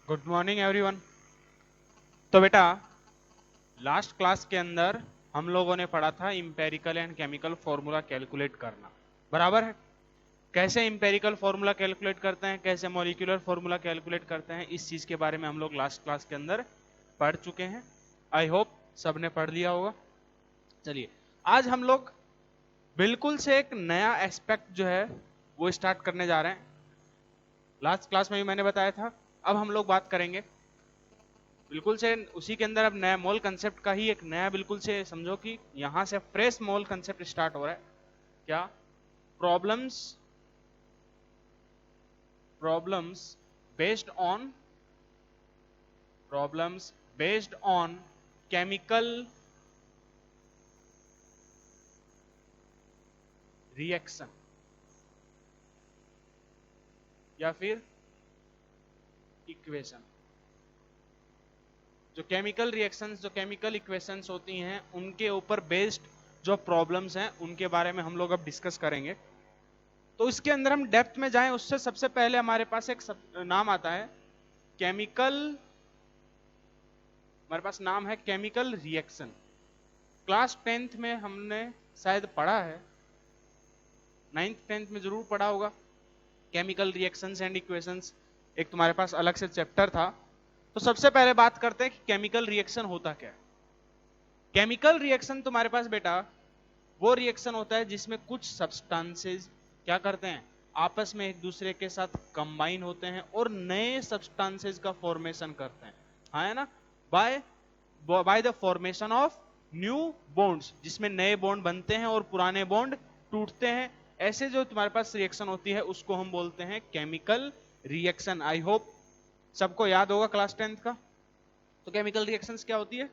Good morning everyone. तो बेटा last class के अंदर हम लोगों ने पढ़ा था empirical and chemical formula calculate करना। बराबर है। कैसे इंपेरिकल फॉर्मूला कैलकुलेट करते हैं, कैसे मॉलिक्यूलर फॉर्मूला कैलकुलेट करते हैं, इस चीज के बारे में हम लोग लास्ट क्लास के अंदर पढ़ चुके हैं। आई होप सबने पढ़ लिया होगा। चलिए आज हम लोग बिल्कुल से एक नया एस्पेक्ट जो है वो स्टार्ट करने जा रहे हैं। लास्ट क्लास में भी मैंने बताया था। अब हम लोग बात करेंगे बिल्कुल से उसी के अंदर। अब नया मोल कंसेप्ट का ही एक नया, बिल्कुल से समझो कि यहां से फ्रेश मोल कंसेप्ट स्टार्ट हो रहा है। क्या? Problems problems based on problems based on chemical reaction या फिर इक्वेशन। जो केमिकल रिएक्शंस, जो केमिकल इक्वेशंस होती हैं, उनके ऊपर बेस्ड जो प्रॉब्लम्स हैं उनके बारे में हम लोग अब डिस्कस करेंगे। तो इसके अंदर हम डेप्थ में जाएं उससे सबसे पहले हमारे पास एक नाम आता है केमिकल। हमारे पास नाम है केमिकल रिएक्शन। क्लास 10th में हमने शायद पढ़ा है, 9th 10th में जरूर पढ़ा होगा केमिकल रिएक्शंस एंड इक्वेशंस। एक तुम्हारे पास अलग से चैप्टर था। तो सबसे पहले बात करते हैं कि केमिकल रिएक्शन होता क्या है। केमिकल रिएक्शन तुम्हारे पास बेटा वो रिएक्शन होता है जिसमें कुछ सब्सटेंसेस क्या करते हैं, आपस में एक दूसरे के साथ कंबाइन होते हैं और नए सब्सटेंसेस का फॉर्मेशन करते हैं। हाँ है ना? By by the formation of new bonds, जिसमें नए बॉन्ड बनते हैं और पुराने बॉन्ड टूटते हैं। ऐसे जो तुम्हारे पास रिएक्शन होती है उसको हम बोलते हैं केमिकल रिएक्शन। आई होप सबको याद होगा क्लास 10th का। तो केमिकल रिएक्शंस क्या होती है?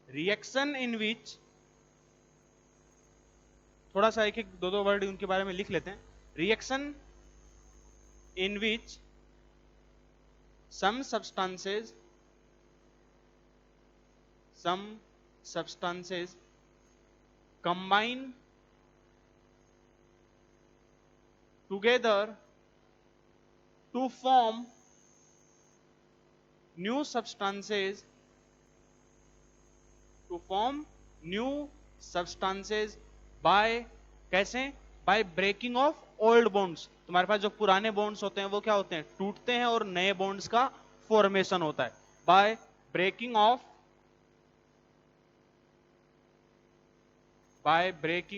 रिएक्शन इन विच, थोड़ा सा एक एक दो दो वर्ड उनके बारे में लिख लेते हैं। Reaction in which some substances combine together to form new substances by कैसे? By breaking of old bonds. तुम्हारे पास जो पुराने बॉन्ड्स होते हैं वो क्या होते हैं, टूटते हैं और नए बॉन्ड्स का फॉर्मेशन होता है। By breaking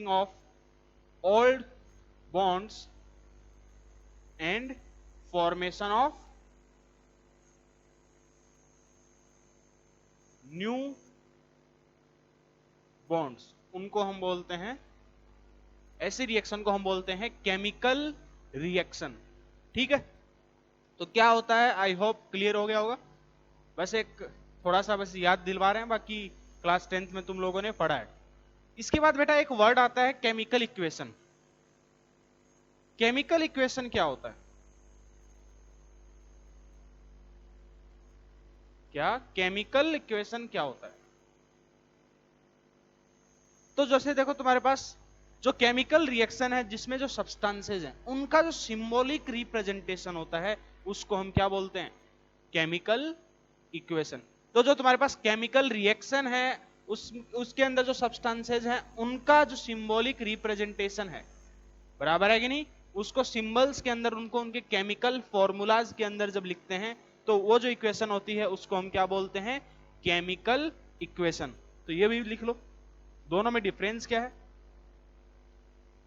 of old bonds and formation of new bonds, उनको हम बोलते हैं, ऐसी रिएक्शन को हम बोलते हैं केमिकल रिएक्शन। ठीक है? तो क्या होता है, आई होप क्लियर हो गया होगा। बस एक थोड़ा सा बस याद दिलवा रहे हैं, बाकी क्लास 10th में तुम लोगों ने पढ़ा है। इसके बाद बेटा एक वर्ड आता है केमिकल इक्वेशन। केमिकल इक्वेशन क्या होता है? क्या केमिकल इक्वेशन क्या होता है? तो जैसे देखो तुम्हारे पास जो केमिकल रिएक्शन है जिसमें जो सब्सटेंसेज हैं उनका जो सिंबॉलिक रिप्रेजेंटेशन होता है उसको हम क्या बोलते हैं, केमिकल इक्वेशन। तो जो तुम्हारे पास केमिकल रिएक्शन है उसके अंदर जो सब्सटेंसेज हैं उनका जो सिंबॉलिक रिप्रेजेंटेशन है, बराबर है कि नहीं, उसको सिंबल्स के अंदर उनको उनके केमिकल फॉर्मूलाज के अंदर जब लिखते हैं तो वो जो इक्वेशन होती है उसको हम क्या बोलते हैं, केमिकल इक्वेशन। तो ये भी लिख लो, दोनों में डिफरेंस क्या है।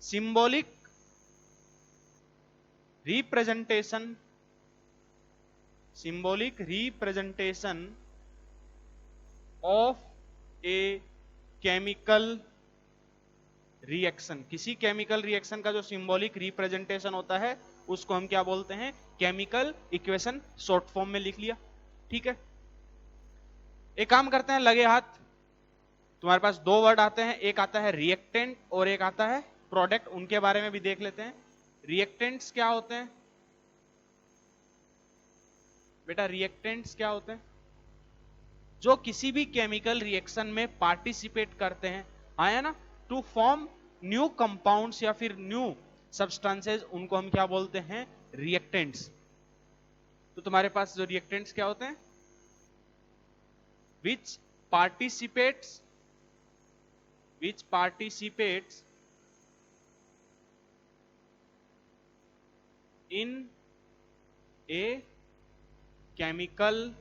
Symbolic representation of A chemical reaction, किसी केमिकल रिएक्शन का जो सिंबॉलिक रिप्रेजेंटेशन होता है उसको हम क्या बोलते हैं, केमिकल इक्वेशन। शॉर्ट फॉर्म में लिख लिया। ठीक है? एक काम करते हैं, लगे हाथ। तुम्हारे पास दो वर्ड आते हैं, एक आता है रिएक्टेंट और एक आता है प्रोडक्ट। उनके बारे में भी देख लेते हैं। रिएक्टेंट्स क्या होते हैं बेटा? रिएक्टेंट्स क्या होते हैं? जो किसी भी केमिकल रिएक्शन में पार्टिसिपेट करते हैं, आया ना, टू फॉर्म न्यू कंपाउंड्स या फिर न्यू सब्सटेंसेस, उनको हम क्या बोलते हैं, रिएक्टेंट्स। तो तुम्हारे पास जो रिएक्टेंट्स क्या होते हैं, which participates in a chemical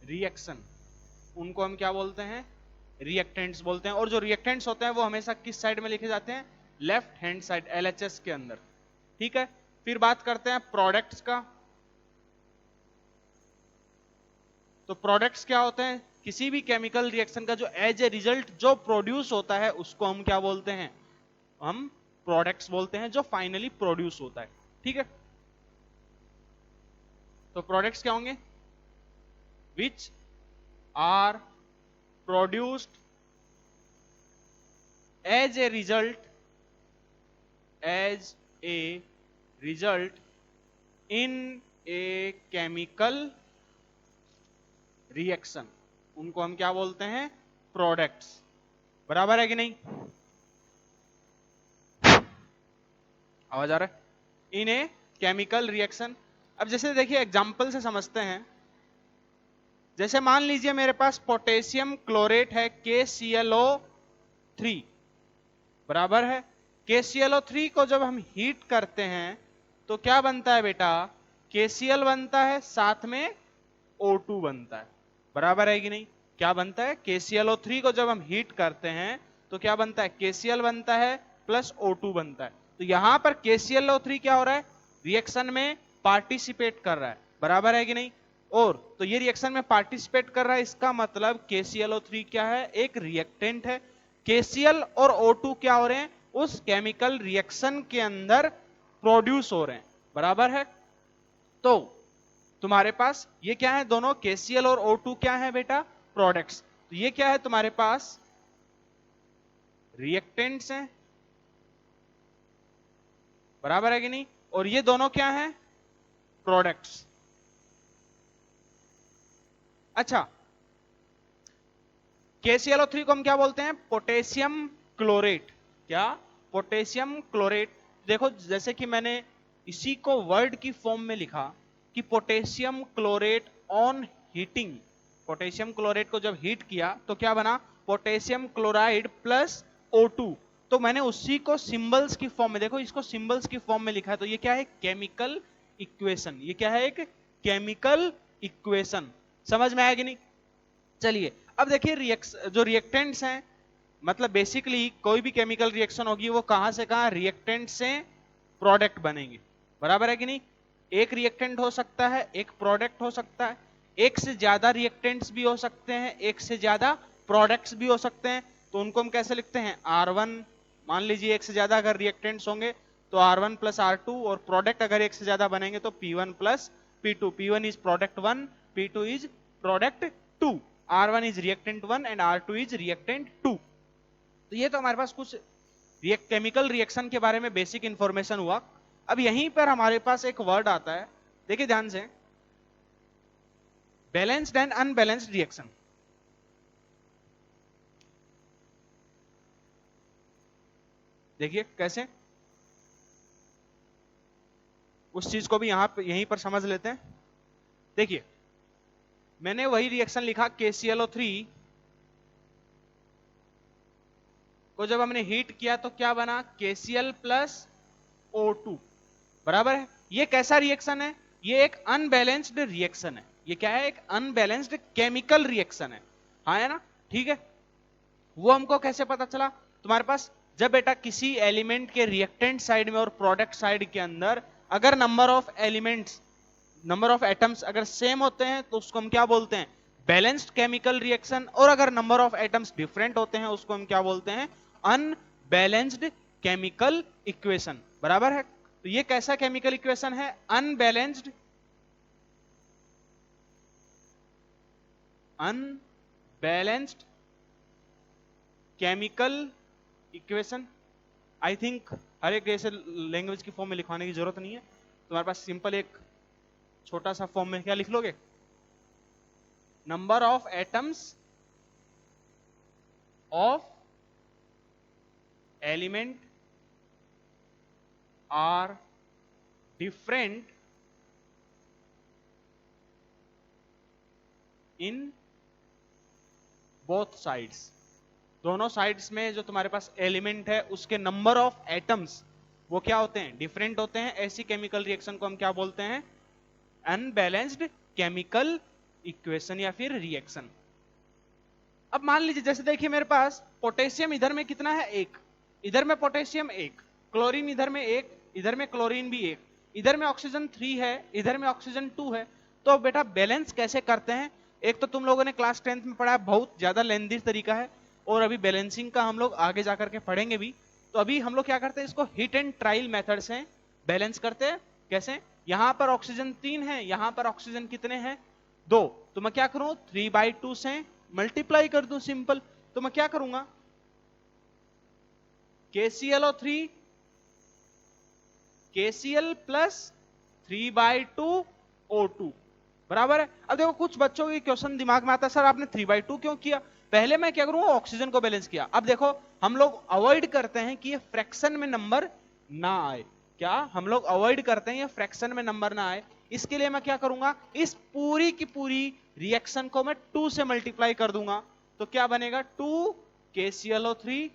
reaction, उनको हम क्या बोलते हैं, रिएक्टेंट्स बोलते हैं। और जो रिएक्टेंट्स होते हैं वो हमेशा किस साइड में लिखे जाते हैं, लेफ्ट हैंड साइड, एलएचएस के अंदर। ठीक है, फिर बात करते हैं प्रोडक्ट्स का। तो प्रोडक्ट्स क्या होते हैं, किसी भी केमिकल रिएक्शन का जो एज ए रिजल्ट जो प्रोड्यूस होता है उसको हम क्या बोलते हैं, हम प्रोडक्ट्स बोलते हैं, जो फाइनली प्रोड्यूस होता है। ठीक है, तो प्रोडक्ट्स क्या होंगे, which are produced as a result in a chemical reaction, उनको हम क्या बोलते हैं, प्रोडक्ट्स। बराबर है कि नहीं, आवाज आ रहा है, इन ए केमिकल रिएक्शन। अब जैसे देखिए एग्जांपल से समझते हैं, जैसे मान लीजिए मेरे पास पोटेशियम क्लोरेट है KClO3, बराबर है। KClO3 को जब हम हीट करते हैं तो क्या बनता है बेटा, KCl बनता है, साथ में O2 बनता है। बराबर है कि नहीं, क्या बनता है, KClO3 को जब हम हीट करते हैं तो क्या बनता है, KCl बनता है प्लस O2 बनता है। तो यहां पर KClO3 क्या हो रहा है, रिएक्शन में पार्टिसिपेट कर रहा है। बराबर है कि नहीं, और तो ये रिएक्शन में पार्टिसिपेट कर रहा है, इसका मतलब KClO3 क्या है, एक रिएक्टेंट है। KCl और O2 क्या हो रहे हैं, उस केमिकल रिएक्शन के अंदर प्रोड्यूस हो रहे हैं। बराबर है, तो तुम्हारे पास ये क्या है, दोनों KCl और O2 क्या है बेटा, प्रोडक्ट्स। तो ये क्या है तुम्हारे पास, रिएक्टेंट्स हैं। बराबर है कि नहीं, और ये दोनों क्या है, प्रोडक्ट्स। अच्छा, KClO3 को हम क्या बोलते हैं, पोटेशियम क्लोरेट। क्या, पोटेशियम क्लोरेट। देखो जैसे कि मैंने इसी को वर्ड की फॉर्म में लिखा कि potassium chlorate on heating, potassium chlorate को जब हीट किया तो क्या बना, पोटेशियम क्लोराइड प्लस O2। तो मैंने उसी को सिंबल्स की फॉर्म में, देखो इसको सिंबल्स की फॉर्म में लिखा है, तो ये क्या है, केमिकल इक्वेशन। ये क्या है, एक केमिकल इक्वेशन। समझ में आया कि नहीं, चलिए अब देखिए जो रिएक्टेंट्स हैं, मतलब बेसिकली कोई भी केमिकल रिएक्शन होगी वो कहां से कहां, रिएक्टेंट से प्रोडक्ट बनेंगे। बराबर है कि नहीं, एक रिएक्टेंट हो सकता है, एक प्रोडक्ट हो सकता है, एक से ज्यादा रिएक्टेंट्स भी हो सकते हैं, एक से ज्यादा प्रोडक्ट्स भी हो सकते हैं। तो उनको हम कैसे लिखते हैं, R1, मान लीजिए एक से ज्यादा अगर रिएक्टेंट्स होंगे तो R1 प्लस R2, और प्रोडक्ट अगर एक से ज्यादा बनेंगे तो P1 plus P2। P1 is product 1, P2 is product 2, R1 is reactant 1 and R2 is reactant 2। तो ये तो हमारे पास कुछ केमिकल रिएक्शन के बारे में बेसिक इंफॉर्मेशन हुआ। अब यहीं पर हमारे पास एक वर्ड आता है, देखिए ध्यान से, बैलेंस्ड एंड अनबैलेंस्ड रिएक्शन। देखिए कैसे, उस चीज को भी यहीं पर समझ लेते हैं। देखिए मैंने वही रिएक्शन लिखा, KClO3 को जब हमने हीट किया तो क्या बना, KCl प्लस O2। बराबर है, ये कैसा रिएक्शन है, ये एक अनबैलेंस्ड रिएक्शन है। ये क्या है, एक अनबैलेंस्ड केमिकल रिएक्शन है। हाँ है ना, ठीक है। वो हमको कैसे पता चला, तुम्हारे पास जब बेटा किसी एलिमेंट के रिएक्टेंट साइड में और प्रोडक्ट साइड के अंदर अगर number of elements, number of atoms अगर सेम होते हैं तो उसको हम क्या बोलते हैं, बैलेंस्ड केमिकल रिएक्शन। और अगर नंबर ऑफ एटम्स डिफरेंट होते हैं उसको हम क्या बोलते हैं, अनबैलेंस्ड केमिकल इक्वेशन। बराबर है, तो ये कैसा केमिकल इक्वेशन है, unbalanced chemical equation. I think हर एक ऐसे लैंग्वेज की फॉर्म में लिखवाने की जरूरत नहीं है, तुम्हारे पास सिंपल एक छोटा सा फॉर्म में क्या लिख लोगे, number of atoms of element are different in both sides, दोनों साइड्स में जो तुम्हारे पास एलिमेंट है उसके नंबर ऑफ एटम्स वो क्या होते हैं, डिफरेंट होते हैं। ऐसी केमिकल रिएक्शन को हम क्या बोलते हैं, अनबैलेंस्ड केमिकल इक्वेशन या फिर रिएक्शन। अब मान लीजिए जैसे देखिए मेरे पास पोटेशियम इधर में कितना है, एक, इधर में पोटेशियम एक, क्लोरीन इधर में एक, इधर में क्लोरीन भी एक, इधर में ऑक्सीजन 3 है, इधर में ऑक्सीजन 2 है। तो बेटा बैलेंस कैसे करते हैं, एक तो तुम लोगों ने क्लास 10th में पढ़ा है, बहुत ज्यादा लेंथी तरीका है, और अभी बैलेंसिंग का हम लोग आगे जाकर के पढ़ेंगे भी। तो अभी हम लोग क्या करते हैं, इसको हिट एंड ट्रायल मेथड से बैलेंस करते हैं। कैसे, यहां पर ऑक्सीजन 3 है, यहां पर ऑक्सीजन कितने हैं, 2, तो मैं क्या करूं 3/2 से मल्टीप्लाई कर दूं, सिंपल। तो मैं क्या करूंगा, KClO3 KCl प्लस 3/2 O2 बराबर है। अब देखो कुछ बच्चों के क्वेश्चन दिमाग में आता है, सर आपने 3/2 क्यों किया, पहले मैं क्या करूंगा ऑक्सीजन को बैलेंस किया। अब देखो हम लोग अवॉइड करते हैं कि ये फ्रैक्शन में नंबर ना आए, क्या हम लोग अवॉइड करते हैं ये फ्रैक्शन में नंबर ना आए, इसके लिए मैं क्या करूंगा, इस पूरी की पूरी रिएक्शन को मैं 2 से मल्टीप्लाई कर दूंगा। तो क्या बनेगा 2 KClO3,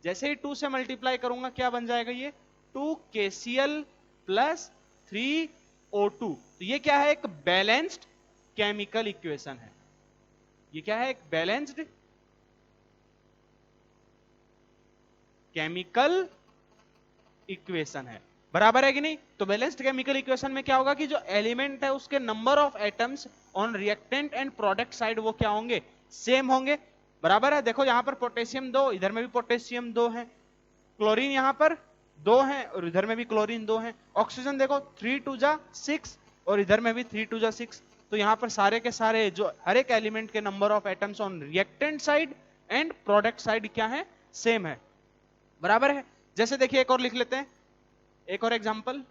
जैसे ही 2 से मल्टीप्लाई करूंगा क्या बन जाएगा, ये 2 KCl प्लस 3 O2। तो ये क्या है, एक बैलेंस्ड केमिकल इक्वेशन है। ये क्या है, एक बैलेंस्ड केमिकल इक्वेशन है, बराबर है कि नहीं। तो बैलेंस्ड केमिकल इक्वेशन में क्या होगा कि जो एलिमेंट है उसके number of atoms on reactant and product side वो क्या होंगे, सेम होंगे, बराबर है। देखो यहां पर पोटेशियम 2, इधर में भी पोटेशियम 2 है, क्लोरीन यहां पर 2 है और इधर में भी क्लोरीन 2 है, ऑक्सीजन देखो 3 2 जा 6 और इधर में भी 3 2 जा 6। तो यहां पर सारे के सारे जो हर एक एलिमेंट के number of atoms on reactant side and product side क्या है, सेम है, बराबर है। जैसे देखिए एक और लिख लेते हैं, एक और एग्जांपल।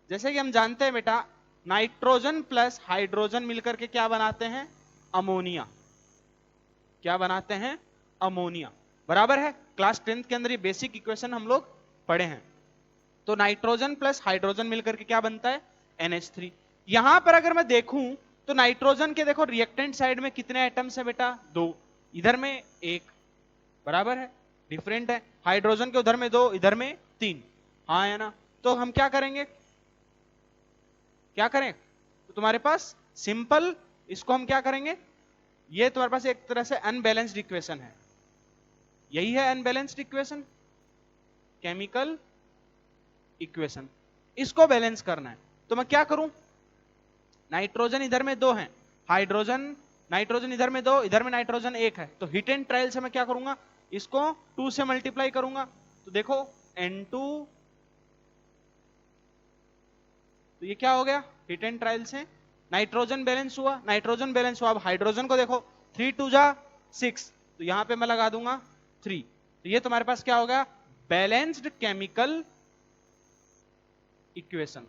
जैसे कि हम जानते हैं बेटा नाइट्रोजन प्लस हाइड्रोजन मिलकर के क्या बनाते हैं, अमोनिया, क्या बनाते हैं, अमोनिया, बराबर है। क्लास 10th के अंदर ये बेसिक इक्वेशन हम लोग पढ़े हैं। तो नाइट्रोजन प्लस हाइड्रोजन मिलकर के क्या बनता है, NH3। यहां पर अगर मैं देखूं तो नाइट्रोजन के देखो रिएक्टेंट साइड में कितने एटम्स है बेटा, 2, इधर में 1, बराबर है, डिफरेंट है। हाइड्रोजन के उधर में 2, इधर में 3, हाँ है ना। तो हम क्या करेंगे, क्या करें, तो तुम्हारे पास सिंपल इसको हम क्या करेंगे, ये तुम्हारे पास एक तरह से अनबैलेंस्ड इक्वेशन है, यही है अनबैलेंस्ड इक्वेशन, केमिकल इक्वेशन, इसको बैलेंस करना है। तो मैं क्या करूं, नाइट्रोजन इधर में 2 है, नाइट्रोजन इधर में 2, इधर में नाइट्रोजन 1 है, तो हिट एंड ट्रायल से मैं क्या करूंगा, इसको 2 से मल्टीप्लाई करूंगा। तो देखो N2, तो ये क्या हो गया, हिट एंड ट्रायल से नाइट्रोजन बैलेंस हुआ, नाइट्रोजन बैलेंस हुआ। अब हाइड्रोजन को देखो 3 2 जा 6, तो यहां पे मैं लगा दूंगा 3, तो ये तुम्हारे पास क्या हो गया, बैलेंस्ड केमिकल इक्वेशन।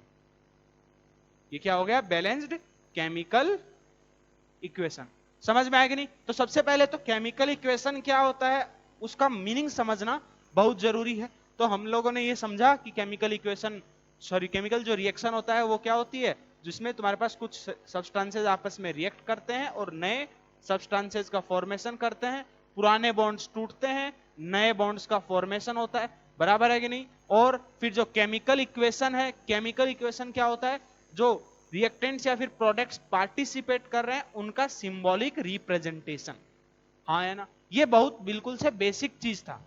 ये क्या हो गया, बैलेंस्ड केमिकल इक्वेशन। समझ में आएगा नहीं। तो सबसे पहले तो केमिकल इक्वेशन क्या होता है उसका मीनिंग समझना बहुत जरूरी है। तो हम लोगों ने ये समझा कि केमिकल इक्वेशन, सॉरी केमिकल जो रिएक्शन होता है वो क्या होती है, जिसमें तुम्हारे पास कुछ सब्सटेंसेस आपस में रिएक्ट करते हैं और नए सब्सटेंसेस का फॉर्मेशन करते हैं, पुराने बॉन्ड्स टूटते हैं, नए बॉन्ड्स का फॉर्मेशन होता है, बराबर है कि नहीं। और फिर जो केमिकल इक्वेशन है, केमिकल इक्वेशन क्या होता है, जो रिएक्टेंट्स या फिर प्रोडक्ट्स पार्टिसिपेट कर रहे हैं उनका सिंबॉलिक रिप्रेजेंटेशन, हाँ है ना। ये बहुत बिल्कुल से बेसिक चीज था।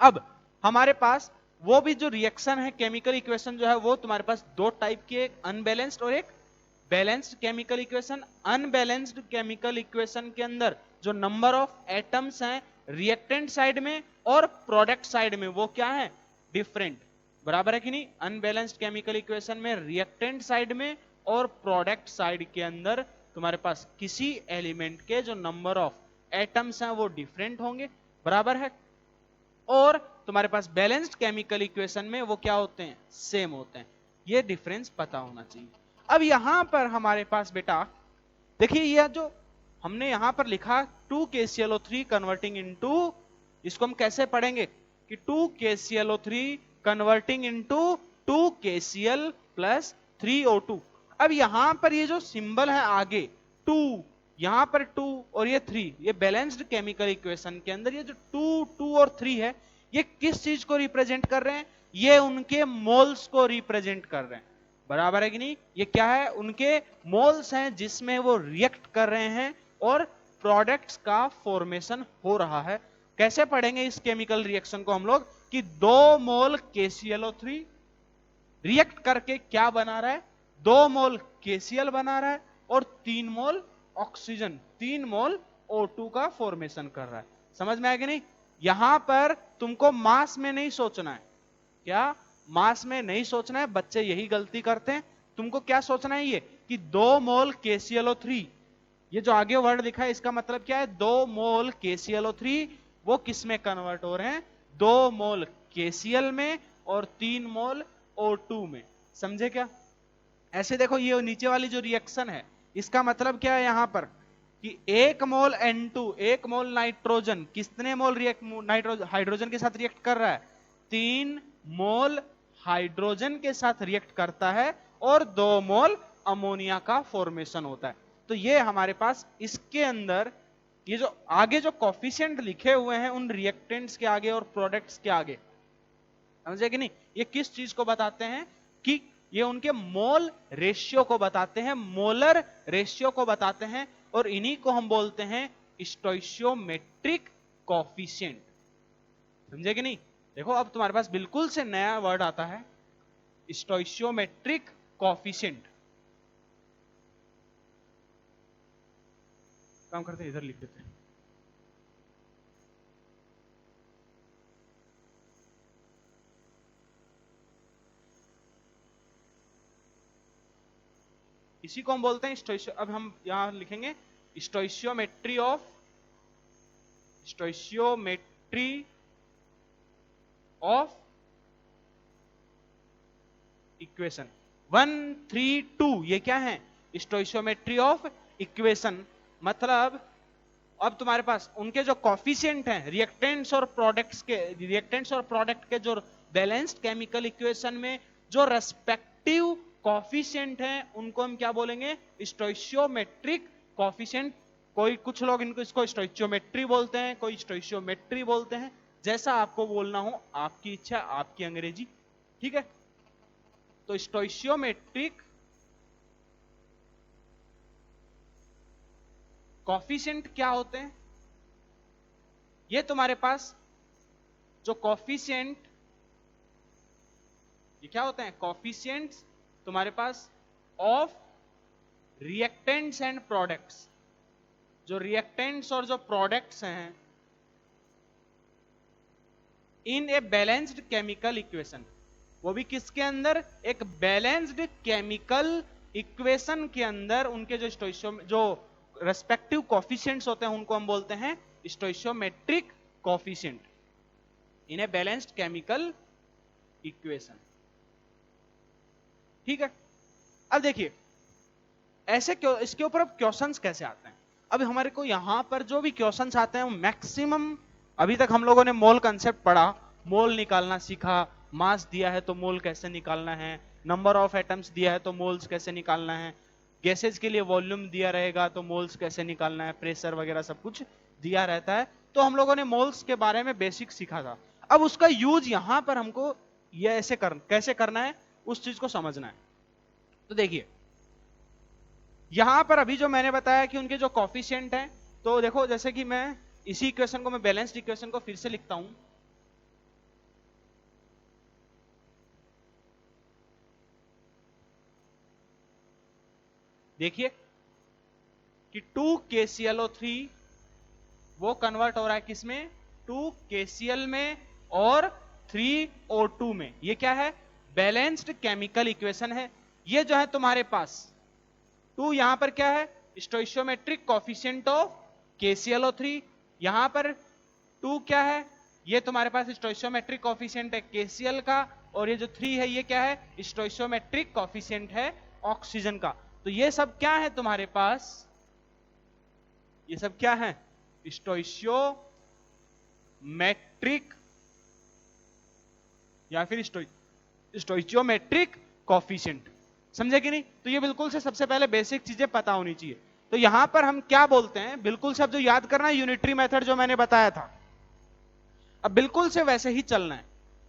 अब हमारे पास वो भी जो रिएक्शन है, केमिकल इक्वेशन जो है वो तुम्हारे पास 2 टाइप की, एक अनबैलेंस्ड और एक balanced chemical equation. Unbalanced chemical equation के अंदर जो नंबर ऑफ एटम्स हैं रिएक्टेंट साइड में और प्रोडक्ट साइड में वो क्या है, डिफरेंट, बराबर है कि नहीं। अनबैलेंस्ड केमिकल इक्वेशन में रिएक्टेंट साइड में और प्रोडक्ट साइड के अंदर तुम्हारे पास किसी एलिमेंट के जो नंबर ऑफ एटम्स हैं वो डिफरेंट होंगे, बराबर है। और तुम्हारे पास बैलेंस्ड केमिकल इक्वेशन में वो क्या होते हैं, सेम होते हैं। ये डिफरेंस पता होना चाहिए। अब यहां पर हमारे पास बेटा देखिए यह जो हमने यहां पर लिखा 2 KClO3 कन्वर्टिंग इनटू, इसको हम कैसे पढ़ेंगे कि 2 KClO3 converting into 2 KCl plus 3 O2। अब यहां पर ये जो सिंबल है आगे 2, यहां पर 2 और ये 3, ये बैलेंस्ड केमिकल इक्वेशन के अंदर ये जो 2 और 3 है, ये किस चीज को रिप्रेजेंट कर रहे हैं? ये उनके मोल्स को रिप्रेजेंट कर रहे हैं। बराबर है कि नहीं? ये क्या है? उनके मोल्स हैं जिसमें वो रिएक्ट कर रहे हैं और प्रोडक्ट्स का फॉर्मेशन हो रहा है। कैसे पढ़ेंगे इस केमिकल रिएक्शन को हम लोग? कि 2 मोल KClO3 रिएक्ट करके क्या बना रहा है? 2 मोल KCl बना रहा है और 3 मोल ऑक्सीजन, 3 मोल O2 का फॉर्मेशन कर रहा है। समझ में आया कि नहीं? यहां पर तुमको मास में नहीं सोचना है। क्या? मास में नहीं सोचना है। बच्चे यही गलती करते हैं। तुमको क्या सोचना है? ये कि 2 मोल KClO3, ये जो आगे वर्ड लिखा है इसका मतलब क्या है? 2 मोल KClO3 वो किस में कन्वर्ट हो रहे हैं? 2 मोल KCl में और 3 मोल O2 में। समझे क्या? ऐसे देखो, ये नीचे वाली जो रिएक्शन है इसका मतलब क्या है यहां पर? कि 1 मोल N2, 1 मोल नाइट्रोजन कितने मोल नाइट्रोजन हाइड्रोजन के साथ रिएक्ट कर रहा है? 3 मोल हाइड्रोजन के साथ रिएक्ट करता है और 2 मोल अमोनिया का फॉर्मेशन होता है। तो ये हमारे पास इसके अंदर ये जो आगे जो कॉफिशिएंट लिखे हुए हैं उन रिएक्टेंट्स के आगे और प्रोडक्ट्स के आगे, समझे कि नहीं? ये किस चीज को बताते हैं? कि ये उनके मोल रेशियो को बताते हैं, मोलर रेशियो को बताते हैं, और इन्हीं को हम बोलते हैं स्टोइशियोमेट्रिक कॉफिशिएंट। समझे कि नहीं? देखो, अब तुम्हारे पास बिल्कुल से नया वर्ड आता है, स्टोइशियोमेट्रिक कॉफिशिएंट। काम करते हैं, इधर लिख देते हैं। इसी को हम बोलते हैं स्टोइशियो। अब हम यहां लिखेंगे स्टोइशियोमेट्री ऑफ इक्वेशन 1, 3, 2। ये क्या है? Stoichiometry of equation. मतलब अब तुम्हारे पास उनके जो कॉफिशिएंट हैं रिएक्टेंट्स और प्रोडक्ट के जो बैलेंस्ड केमिकल इक्वेशन में जो रेस्पेक्टिव कॉफिशिएंट हैं उनको हम क्या बोलेंगे? स्टोइशियोमेट्रिक कॉफिशिएंट। कुछ लोग इनको इसको स्टोइशियोमेट्री बोलते हैं, कोई स्टोइशियोमेट्री बोलते हैं। जैसा आपको बोलना हो, आपकी इच्छा, आपकी अंग्रेजी। ठीक है? तो स्टोइशियोमेट्रिक कॉफिशिएंट क्या होते हैं? ये तुम्हारे पास जो कॉफिशिएंट, ये क्या होते हैं? कॉफिशिएंट्स तुम्हारे पास ऑफ रिएक्टेंट्स एंड प्रोडक्ट्स। जो रिएक्टेंट्स और जो प्रोडक्ट्स हैं इन ए बैलेंस्ड केमिकल इक्वेशन, वो भी किसके अंदर? एक बैलेंस्ड केमिकल इक्वेशन के अंदर उनके जो रेस्पेक्टिव कॉफिशिएंट्स होते हैं उनको हम बोलते हैं स्टोइशियोमेट्रिक coefficient in a balanced chemical equation. ठीक है? अब देखिए, ऐसे क्यों इसके ऊपर अब क्वेश्चंस कैसे आते हैं? अब हमारे को यहां पर जो भी क्वेश्चंस आते हैं मैक्सिमम, अभी तक हम लोगों ने मोल कंसेप्ट पढ़ा, मोल निकालना सीखा, मास दिया है तो मोल कैसे निकालना है, नंबर ऑफ एटम्स दिया है तो मोल्स कैसे निकालना है, गैसेज के लिए वॉल्यूम दिया रहेगा तो मोल्स कैसे निकालना है, प्रेशर वगैरह सब कुछ दिया रहता है। तो हम लोगों ने मोल्स के बारे में बेसिक सीखा था। अब उसका यूज यहां पर हमको ये ऐसे कैसे करना है उस चीज को समझना है। तो देखिए, यहां पर अभी जो मैंने बताया कि उनके जो कॉफिशिएंट हैं, तो देखो जैसे कि मैं इसी इक्वेशन को, मैं बैलेंस्ड इक्वेशन को फिर से लिखता हूं। देखिए कि 2 KClO3 वो कन्वर्ट हो रहा है किसमें? 2 KCl में और 3 O2 में। ये क्या है? बैलेंस्ड केमिकल इक्वेशन है। ये जो है तुम्हारे पास 2 यहां पर क्या है? स्टोइशियोमेट्रिक कॉफिशिएंट ऑफ KClO3। यहां पर 2 क्या है? ये तुम्हारे पास स्टोइशियोमेट्रिक कॉफिशिएंट है KCl का, और ये जो 3 है ये क्या है? स्टोइशियोमेट्रिक कॉफिशिएंट है ऑक्सीजन का। तो ये सब क्या है तुम्हारे पास? ये सब क्या है? स्टोइशियोमेट्रिक या फिर स्टोइचियोमेट्रिक कोफिशिएंट। समझे कि नहीं? तो ये बिल्कुल से सबसे पहले बेसिक चीजें पता होनी चाहिए। तो यहां पर हम क्या बोलते हैं, बिल्कुल से अब जो याद करना है यूनिटरी मेथड जो मैंने बताया था, अब बिल्कुल से वैसे ही चलना है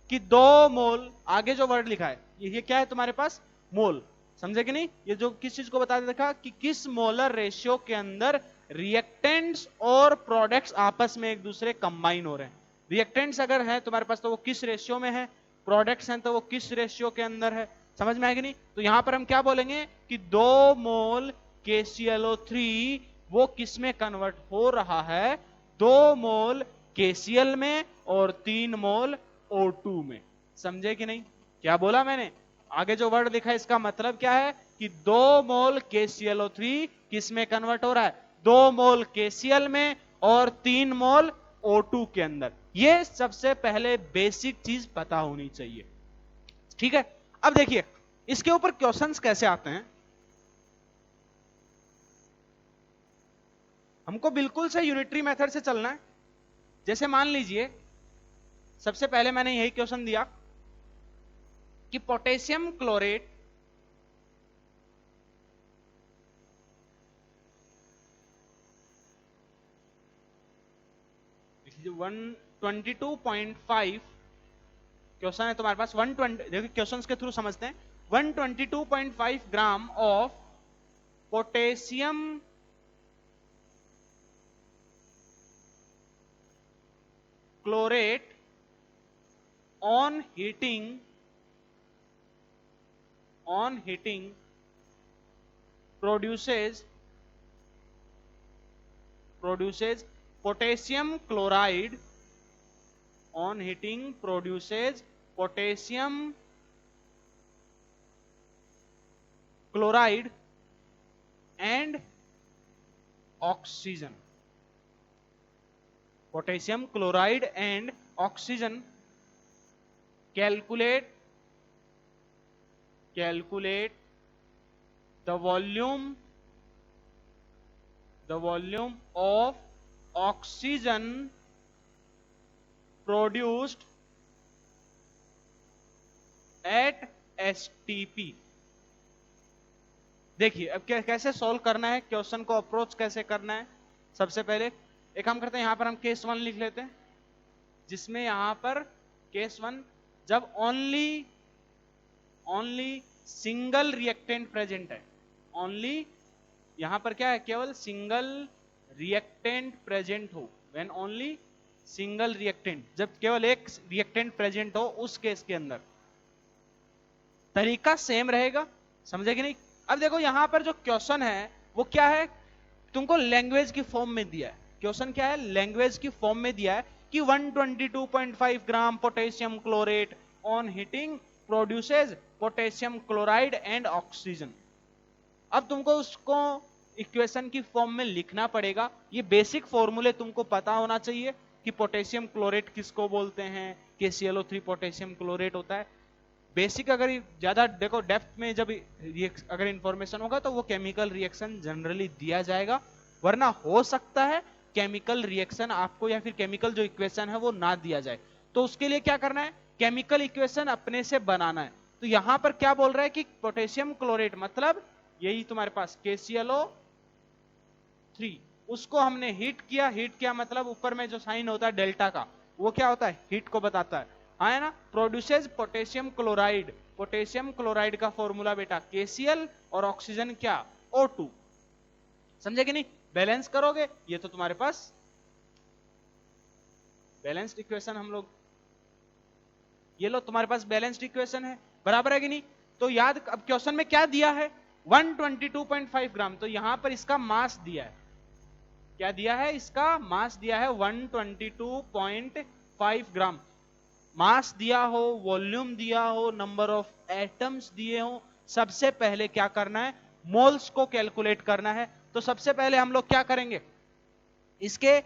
कि 2 मोल, आगे जो वर्ड लिखा है ये क्या है तुम्हारे पास, मोल। समझे कि नहीं? ये जो किस चीज को बता देखा कि किस मोलर रेशियो के अंदर रिएक्टेंट्स और प्रोडक्ट्स आपस में एक दूसरे कंबाइन हो रहे हैं। रिएक्टेंट्स अगर है तुम्हारे पास तो वो किस रेशियो में है, प्रोडक्ट्स हैं तो वो किस रेशियो के अंदर है। समझ में आएगी नहीं? तो यहां पर हम क्या बोलेंगे कि 2 मोल KClO3 वो किस में कन्वर्ट हो रहा है, 2 मोल KCl में और 3 मोल O2 में। समझे कि नहीं? क्या बोला मैंने? आगे जो वर्ड लिखा है इसका मतलब क्या है कि 2 मोल KClO3 किस में कन्वर्ट हो रहा है, 2 मोल KCl में और 3 मोल O2 के अंदर। ये सबसे पहले बेसिक चीज पता होनी चाहिए। ठीक है? अब देखिए इसके ऊपर क्वेश्चंस कैसे आते हैं। हमको बिल्कुल से यूनिटरी मेथड से चलना है। जैसे मान लीजिए सबसे पहले मैंने यही क्वेश्चन दिया कि पोटेशियम क्लोरेट जो 122.5 क्वेश्चन है तुम्हारे पास, 120, देखिए क्वेश्चंस के थ्रू समझते हैं। 122.5 gram of potassium chlorate on heating produces potassium chloride, on heating produces potassium chloride and oxygen, potassium chloride and oxygen. Calculate the volume of oxygen produced at STP। देखिए अब कैसे solve करना है question को, approach कैसे करना है। सबसे पहले एक काम करते हैं, यहां पर हम केस 1 लिख लेते हैं, जिसमें यहां पर केस 1 जब ओनली सिंगल रिएक्टेंट प्रेजेंट है, ओनली यहां पर क्या है, केवल सिंगल रिएक्टेंट प्रेजेंट हो, व्हेन ओनली सिंगल रिएक्टेंट, जब केवल एक रिएक्टेंट प्रेजेंट हो, उस केस के अंदर तरीका सेम रहेगा। समझे कि नहीं? अब देखो यहां पर जो क्वेश्चन है वो क्या है, तुमको लैंग्वेज की फॉर्म में दिया है। क्वेश्चन क्या है, लैंग्वेज की फॉर्म में दिया है कि 122.5 gram potassium chlorate on heating produces potassium chloride and oxygen. अब तुमको उसको इक्वेशन की फॉर्म में लिखना पड़ेगा। ये बेसिक फॉर्मूले तुमको पता होना चाहिए कि पोटेशियम क्लोरेट किसको बोलते हैं, KClO3 पोटेशियम क्लोरेट होता है। बेसिक अगर ज्यादा देखो डेप्थ में जब अगर इंफॉर्मेशन होगा तो वो केमिकल रिएक्शन जनरली दिया जाएगा, वरना हो सकता है केमिकल रिएक्शन आपको या फिर केमिकल जो इक्वेशन है वो ना दिया जाए। तो उसके लिए क्या करना है, केमिकल इक्वेशन अपने से बनाना है। तो यहां पर क्या बोल रहा है कि पोटेशियम क्लोरेट मतलब यही तुम्हारे पास KClO3, उसको हमने हीट किया मतलब ऊपर में जो साइन होता है डेल्टा का, वो क्या होता है, हीट को बताता है, है ना। Produces potassium chloride, potassium chloride का फॉर्मूला बेटा KCl और ऑक्सीजन क्या, O2। समझे कि नहीं? बैलेंस करोगे ये तो तुम्हारे पास बैलेंस्ड इक्वेशन, हम लोग ये लो तुम्हारे पास बैलेंस्ड इक्वेशन है, बराबर है कि नहीं? तो याद, अब क्वेश्चन में क्या दिया है, 122.5 ग्राम, तो यहां पर इसका मास दिया है, क्या दिया है, इसका मास दिया है 122.5 ग्राम। मास दिया हो, वॉल्यूम दिया हो, नंबर ऑफ एटम्स दिए हो, सबसे पहले क्या करना है, मोल्स को कैलकुलेट करना है। तो सबसे पहले हम लोग क्या करेंगे, इसके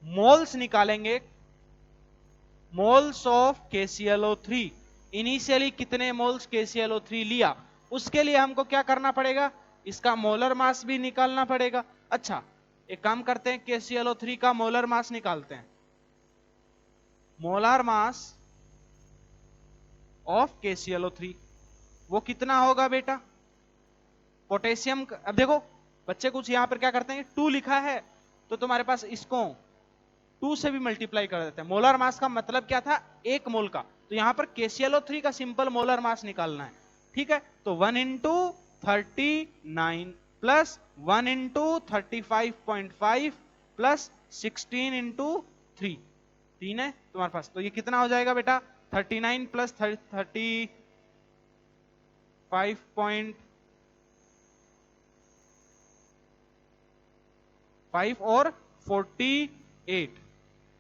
मोल्स निकालेंगे, मोल्स ऑफ KClO3। इनिशियली कितने मोल्स KClO3 लिया, उसके लिए हमको क्या करना पड़ेगा, इसका मोलर मास भी निकालना पड़ेगा। अच्छा एक काम करते हैं, KClO3 का मोलर मास निकालते हैं। Molar mass of KClO3। वो कितना होगा बेटा? पोटेशियम, अब देखो बच्चे कुछ यहां पर क्या करते हैं, 2 लिखा है तो तुम्हारे पास इसको 2 से भी मल्टीप्लाई कर देते हैं। मोलर मास का मतलब क्या था? 1 मोल का। तो यहां पर KClO3 का सिंपल मोलर मास निकालना है, ठीक है? तो 1 into 39 plus 1 into 35.5 plus 16 into 3, 3 है तुम्हारे पास। तो ये कितना हो जाएगा बेटा? 39 प्लस 35.5 और 48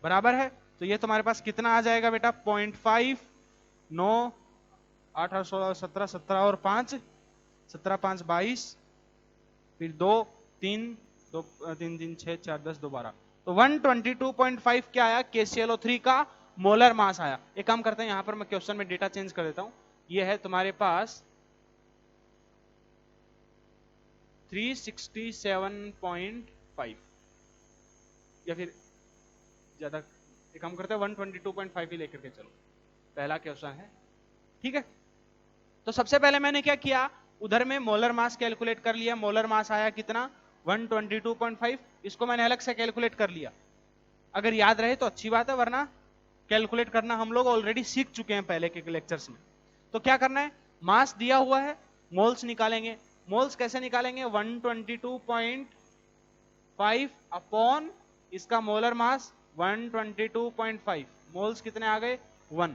बराबर है। तो ये तुम्हारे पास कितना आ जाएगा बेटा? 0.5, 9, 8, 8, 16, 17, 17 और 5, 17, 5, 22, फिर 2, 3, 2, 3, 3, 6, 4, 10, 2, 12। तो 122.5 क्या आया? KClO3 का मोलर मास आया। एक काम करते हैं, यहां पर मैं क्वेश्चन में डेटा चेंज कर देता हूं। ये है तुम्हारे पास 367.5, या फिर ज्यादा, एक काम करते हैं 122.5 ही लेकर के चलो, पहला क्वेश्चन है, ठीक है? तो सबसे पहले मैंने क्या किया, उधर में मोलर मास कैलकुलेट कर लिया। मोलर मास आया कितना? 122.5। इसको मैंने अलग से कैलकुलेट कर लिया। अगर याद रहे तो अच्छी बात है, वरना कैलकुलेट करना हम लोग ऑलरेडी सीख चुके हैं पहले के लेक्चर्स में। तो क्या करना है, मास दिया हुआ है, मोल्स निकालेंगे। मोल्स कैसे निकालेंगे? 122.5 अपॉन इसका मोलर मास 122.5। मोल्स कितने आ गए? 1।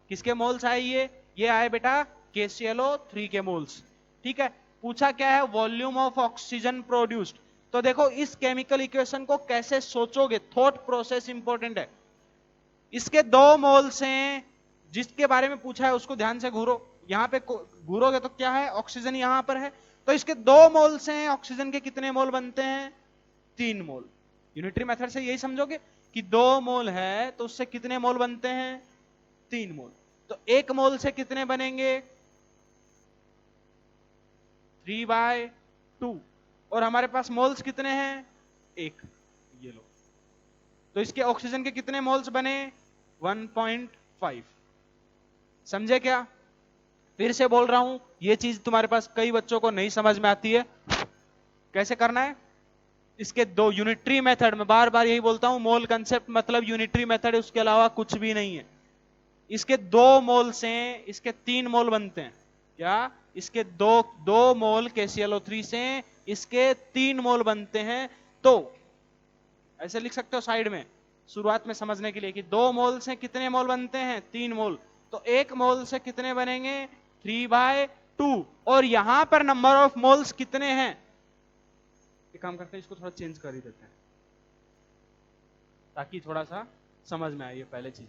किसके मोल्स आए? ये आए बेटा KClO3 के मोल्स, ठीक है? पूछा क्या है? Volume of oxygen produced. तो देखो इस केमिकल इक्वेशन को कैसे सोचोगे, थॉट प्रोसेस इंपॉर्टेंट है। इसके 2 मोल्स हैं, जिसके बारे में पूछा है उसको ध्यान से घूरो। यहां पे घूरोगे तो क्या है? ऑक्सीजन यहां पर है। तो इसके 2 मोल्स हैं, ऑक्सीजन के कितने मोल बनते हैं? 3 मोल। यूनिटरी मेथड से यही समझोगे कि 2 मोल है तो उससे कितने मोल बनते हैं? 3 मोल। तो 1 मोल से कितने बनेंगे? 3/2। और हमारे पास मोल्स कितने हैं? 1। ये लो, तो इसके ऑक्सीजन के कितने मोल्स बने? 1.5। समझे क्या? फिर से बोल रहा हूं, ये चीज तुम्हारे पास कई बच्चों को नहीं समझ में आती है। कैसे करना है? इसके 2 यूनिटरी मेथड में, बार बार यही बोलता हूं, मोल कंसेप्ट मतलब यूनिटरी मेथड है, उसके अलावा कुछ भी नहीं है। इसके 2 मोल से इसके 3 मोल बनते हैं। क्या? इसके 2 मोल KClO3 से इसके 3 मोल बनते हैं। तो ऐसे लिख सकते हो साइड में, शुरुआत में समझने के लिए, कि 2 मोल से कितने मोल बनते हैं? 3 मोल। तो 1 मोल से कितने बनेंगे? 3/2। और यहां पर नंबर ऑफ मोल्स कितने हैं? एक काम करते हैं, इसको थोड़ा चेंज कर ही देते हैं ताकि थोड़ा सा समझ में आए ये पहले चीज।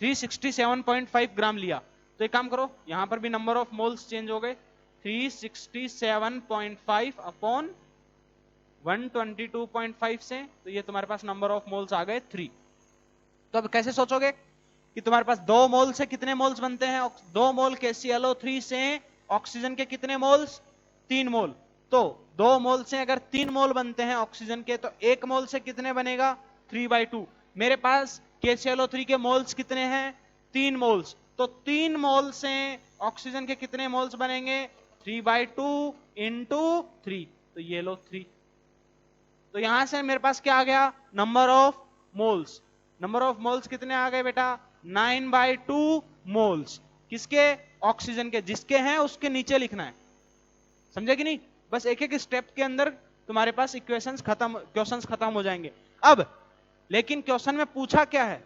367.5 ग्राम लिया। तो एक काम करो, यहां पर भी नंबर ऑफ मोल्स चेंज हो गए। 367.5 अपॉन 122.5 से, तो ये तुम्हारे पास नंबर ऑफ मोल्स आ गए 3। तो अब कैसे सोचोगे कि तुम्हारे पास 2 मोल से कितने मोल्स बनते हैं? 2 मोल KClO3 से ऑक्सीजन के कितने मोल्स? 3 मोल। तो 2 मोल से अगर 3 मोल बनते हैं ऑक्सीजन के, तो 1 मोल से कितने बनेगा? 3/2। मेरे पास KClO3 के मोल्स कितने हैं? 3 मोल्स। तो 3 मोल से ऑक्सीजन के कितने मोल्स बनेंगे? 3/2 इंटू 3। तो ये लो 3। तो यहां से मेरे पास क्या आ गया? Number of moles. Number of moles कितने आ गए बेटा? 9/2 मोल्स। किसके? ऑक्सीजन के। जिसके हैं उसके नीचे लिखना है, समझे कि नहीं? बस एक एक स्टेप के अंदर तुम्हारे पास क्वेश्चंस खत्म हो जाएंगे। अब लेकिन क्वेश्चन में पूछा क्या है?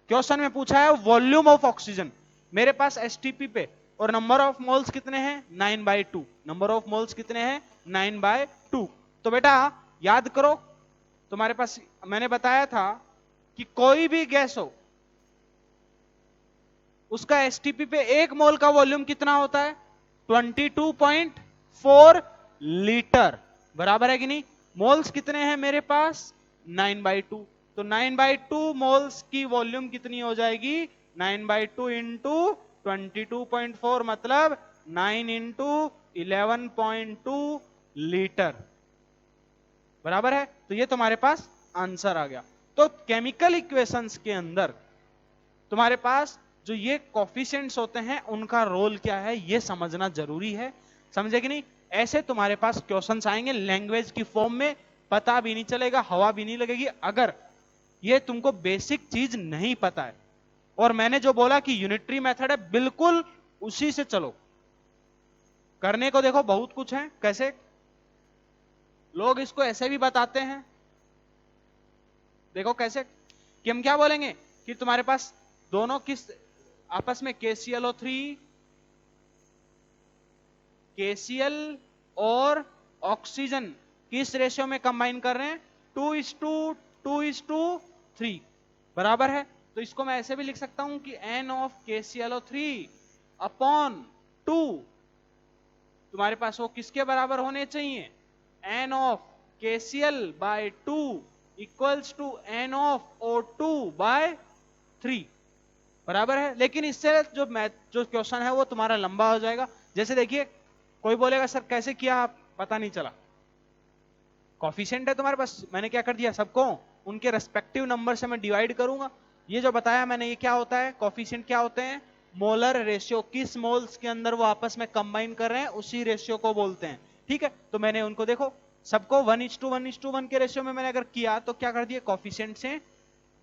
क्वेश्चन में पूछा है वॉल्यूम ऑफ ऑक्सीजन। मेरे पास STP पे, और नंबर ऑफ मोल्स कितने हैं? 9/2। नंबर ऑफ मोल्स कितने हैं? 9/2। तो बेटा याद करो, तुम्हारे पास मैंने बताया था कि कोई भी गैस हो, उसका STP पे 1 मोल का वॉल्यूम कितना होता है? 22.4 लीटर। बराबर है कि नहीं? मोल्स कितने हैं मेरे पास? 9/2। तो 9/2 मोल्स की वॉल्यूम कितनी हो जाएगी? 9/2 इंटू 22.4 मतलब 9 इंटू 11.2 लीटर, बराबर है। तो ये तुम्हारे पास आंसर आ गया। तो केमिकल इक्वेशंस के अंदर तुम्हारे पास जो ये कोफिशिएंट्स होते हैं उनका रोल क्या है ये समझना जरूरी है, समझे कि नहीं। ऐसे तुम्हारे पास क्वेश्चंस आएंगे लैंग्वेज की फॉर्म में, पता भी नहीं चलेगा, हवा भी नहीं लगेगी अगर ये तुमको बेसिक चीज नहीं पता है। और मैंने जो बोला कि यूनिटरी मेथड है, बिल्कुल उसी से चलो। करने को देखो बहुत कुछ है, कैसे लोग इसको ऐसे भी बताते हैं, देखो कैसे कि हम क्या बोलेंगे कि तुम्हारे पास दोनों किस आपस में KClO3 KCl और ऑक्सीजन किस रेशियो में कंबाइन कर रहे हैं, 2:2:3, बराबर है। तो इसको मैं ऐसे भी लिख सकता हूं कि N of KClO3 अपॉन 2 तुम्हारे पास वो किसके बराबर होने चाहिए, N of KCl by 2 equals to N of O2 by 3, बराबर है। लेकिन इससे जो क्वेश्चन है वो तुम्हारा लंबा हो जाएगा। जैसे देखिए कोई बोलेगा सर कैसे किया, पता नहीं चला। कॉफिशिएंट है तुम्हारे पास, मैंने क्या कर दिया, सबको उनके रेस्पेक्टिव नंबर से मैं डिवाइड करूंगा। ये जो बताया मैंने ये क्या होता है, कॉफिशिएंट क्या होते हैं, मोलर रेशियो, किस मोल्स के अंदर वो आपस में कंबाइन कर रहे हैं उसी रेशियो को बोलते हैं, ठीक है। तो मैंने उनको देखो सबको 1:1:1 के रेशियो में मैंने अगर किया तो क्या कर दिया, कॉफिशिएंट से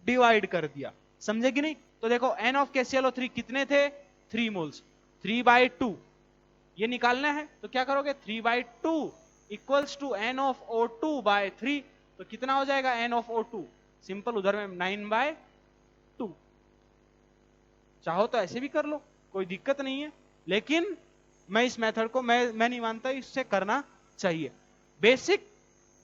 डिवाइड कर दिया, समझे कि नहीं। तो देखो N of KClO3 कितने थे, 3 मोल्स, 3/2 ये निकालना है। तो क्या करोगे, 3/2 equals to N of O2 by 3, तो कितना हो जाएगा N of O2, सिंपल उधर में 9/2। चाहो तो ऐसे भी कर लो, कोई दिक्कत नहीं है, लेकिन मैं इस मेथड को मैं नहीं मानता, इससे करना चाहिए। बेसिक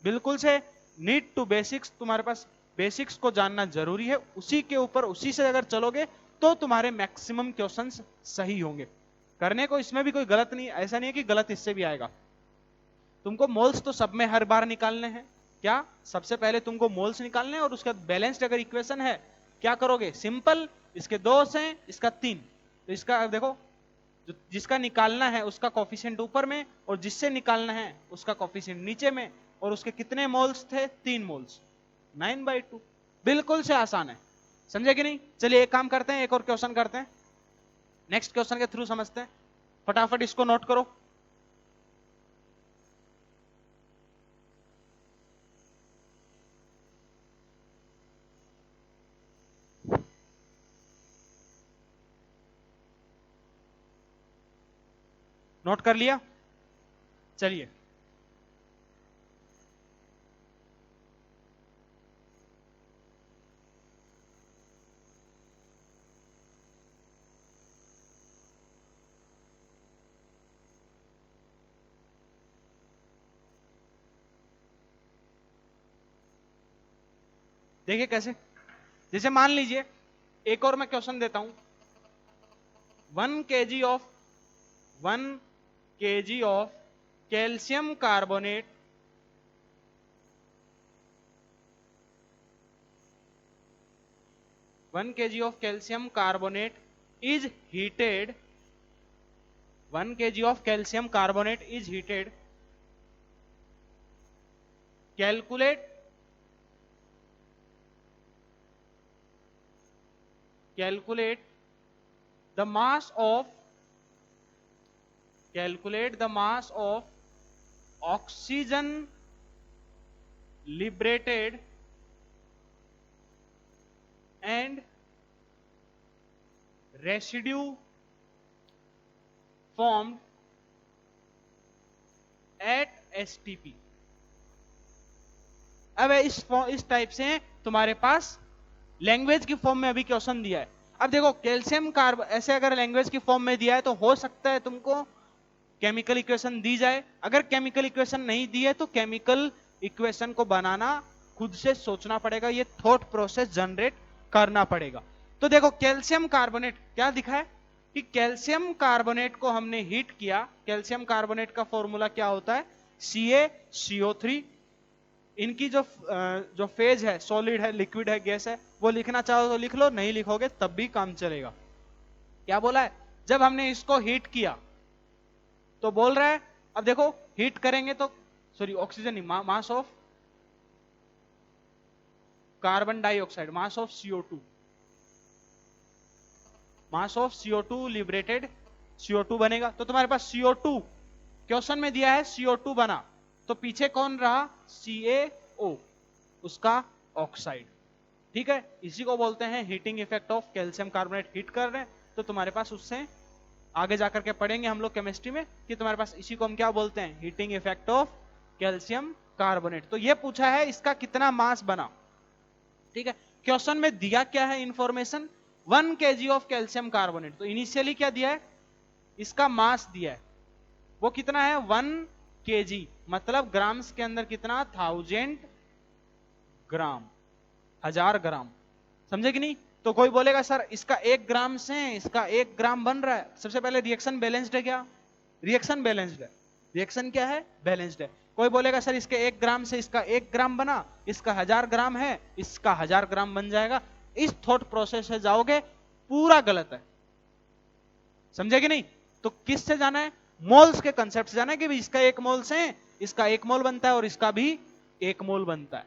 बिल्कुल से नीड टू बेसिक्स, तुम्हारे पास बेसिक्स को जानना जरूरी है, उसी के ऊपर उसी से अगर चलोगे तो तुम्हारे मैक्सिमम क्वेश्चंस सही होंगे। करने को इसमें भी कोई गलत नहीं, ऐसा नहीं है कि गलत इससे भी आएगा। तुमको मोल्स तो सब में हर बार निकालने हैं, क्या सबसे पहले तुमको मोल्स निकालने हैं और उसके बाद बैलेंस्ड अगर इक्वेशन है क्या करोगे, सिंपल, इसके 2 हैं इसका 3, तो इसका देखो जिसका निकालना है उसका कोफिशिएंट ऊपर में और जिससे निकालना है उसका कोफिशिएंट नीचे में, और उसके कितने मोल्स थे, 3 मोल्स, 9/2, बिल्कुल से आसान है, समझे कि नहीं। चलिए एक काम करते हैं, एक और क्वेश्चन करते हैं, नेक्स्ट क्वेश्चन के थ्रू समझते हैं, फटाफट इसको नोट करो। नोट कर लिया, चलिए देखिए कैसे, जैसे मान लीजिए एक और मैं क्वेश्चन देता हूं, 1 kg of calcium carbonate of calcium carbonate is heated, 1 kg of calcium carbonate is heated, calculate the mass of oxygen liberated and residue formed at STP। अब इस टाइप से तुम्हारे पास लैंग्वेज की फॉर्म में अभी क्वेश्चन दिया है। अब देखो कैल्शियम कार्ब ऐसे अगर लैंग्वेज की फॉर्म में दिया है तो हो सकता है तुमको केमिकल इक्वेशन दी जाए, अगर केमिकल इक्वेशन नहीं दी है तो केमिकल इक्वेशन को बनाना खुद से सोचना पड़ेगा, ये थॉट प्रोसेस जनरेट करना पड़ेगा। तो देखो कैल्शियम कार्बोनेट क्या दिखा है कि कैल्शियम कार्बोनेट को हमने हीट किया, कैल्शियम कार्बोनेट का फॉर्मूला क्या होता है, CaCO3। इनकी जो फेज है, सॉलिड है, लिक्विड है, गैस है, वो लिखना चाहो तो लिख लो, नहीं लिखोगे तब भी काम चलेगा। क्या बोला है, जब हमने इसको हीट किया तो बोल रहा है अब देखो हीट करेंगे तो सॉरी ऑक्सीजन नहीं, mass of carbon dioxide, mass of CO2, mass of CO2 liberated CO2 बनेगा। तो तुम्हारे पास CO2 क्वेश्चन में दिया है, CO2 बना, तो पीछे कौन रहा, CaO, उसका ऑक्साइड। ठीक है, इसी को बोलते हैं heating effect of calcium carbonate. Heat कर रहे हैं तो तुम्हारे पास उससे आगे जाकर के पढ़ेंगे हम लोग केमिस्ट्री में कि तुम्हारे पास इसी को हम क्या बोलते हैं, heating effect of calcium carbonate. तो ये पूछा है इसका कितना मास बना। ठीक है, क्वेश्चन में दिया क्या है information, 1 kg of calcium carbonate. तो इनिशियली क्या दिया है, इसका मास दिया है, वो कितना है 1 kg, मतलब ग्राम्स के अंदर कितना, 1000 ग्राम, 1000 ग्राम। समझे कि नहीं। तो कोई बोलेगा सर इसका 1 ग्राम से इसका 1 ग्राम बन रहा है। सबसे पहले रिएक्शन बैलेंस्ड है क्या, रिएक्शन बैलेंस्ड है, रिएक्शन क्या है, बैलेंस्ड है। कोई बोलेगा सर इसके 1 ग्राम से इसका 1 ग्राम बना, इसका 1000 ग्राम है, इसका 1000 ग्राम बन जाएगा। इस थॉट प्रोसेस से जाओगे पूरा गलत है। समझे कि नहीं। तो किससे जाना है, मोल्स के कंसेप्ट से जाना है कि भाई इसका 1 मोल से इसका 1 मोल बनता है और इसका भी 1 मोल बनता है।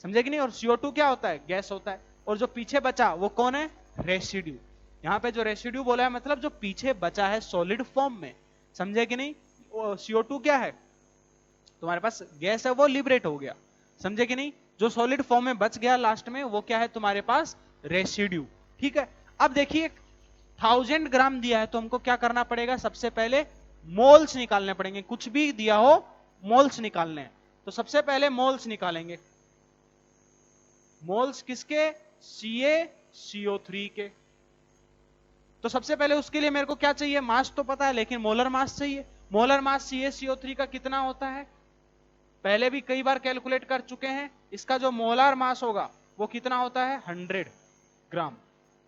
समझे कि नहीं। और CO2 क्या होता है, गैस होता है। और जो पीछे बचा वो कौन है, रेसिड्यू। यहाँ पे जो रेसिड्यू बोला है मतलब जो पीछे बचा है सॉलिड फॉर्म में। समझे कि नहीं। CO2 क्या है, तुम्हारे पास गैस है, वो लिबरेट हो गया। समझे कि नहीं। जो सॉलिड फॉर्म में बच गया लास्ट में वो क्या है तुम्हारे पास, रेसिड्यू। ठीक है, अब देखिए 1000 ग्राम दिया है तो हमको क्या करना पड़ेगा, सबसे पहले मोल्स निकालने पड़ेंगे। कुछ भी दिया हो मोल्स निकालने हैं। तो सबसे पहले मोल्स निकालेंगे। मोल्स किसके, CaCO3 के। तो सबसे पहले उसके लिए मेरे को क्या चाहिए, मास तो पता है लेकिन मोलर मास चाहिए। मोलर मास CaCO3 का कितना होता है, पहले भी कई बार कैलकुलेट कर चुके हैं। इसका जो मोलर मास होगा वो कितना होता है, 100 ग्राम।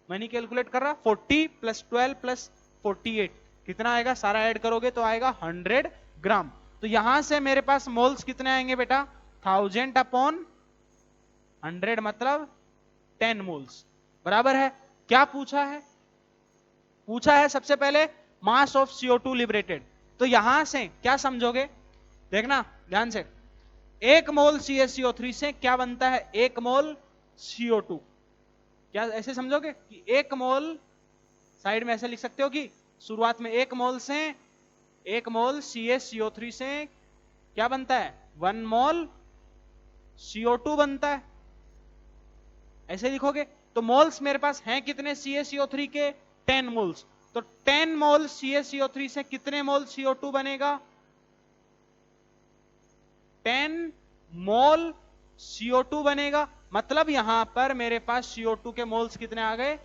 मैं नहीं कैलकुलेट कर रहा, 40 + 12 + 48 कितना आएगा, सारा ऐड करोगे तो आएगा 100 ग्राम। तो यहां से मेरे पास मोल्स कितने आएंगे बेटा, 1000/100 मतलब 10 मोल्स बराबर है। क्या पूछा है, पूछा है सबसे पहले मास ऑफ CO2 लिबरेटेड। तो यहां से क्या समझोगे, देखना ध्यान से, 1 मोल CaCO3 से क्या बनता है, 1 मोल CO2। क्या ऐसे समझोगे कि 1 मोल, साइड में ऐसे लिख सकते हो कि शुरुआत में 1 मोल से, 1 मोल CaCO3 से क्या बनता है, 1 मोल CO2 बनता है। ऐसे लिखोगे। तो मोल्स मेरे पास हैं कितने CaCO3 के, 10 मोल्स। तो 10 मोल CaCO3 से कितने मोल CO2 बनेगा, 10 मोल CO2 बनेगा। मतलब यहां पर मेरे पास CO2 के मोल्स कितने आ गए,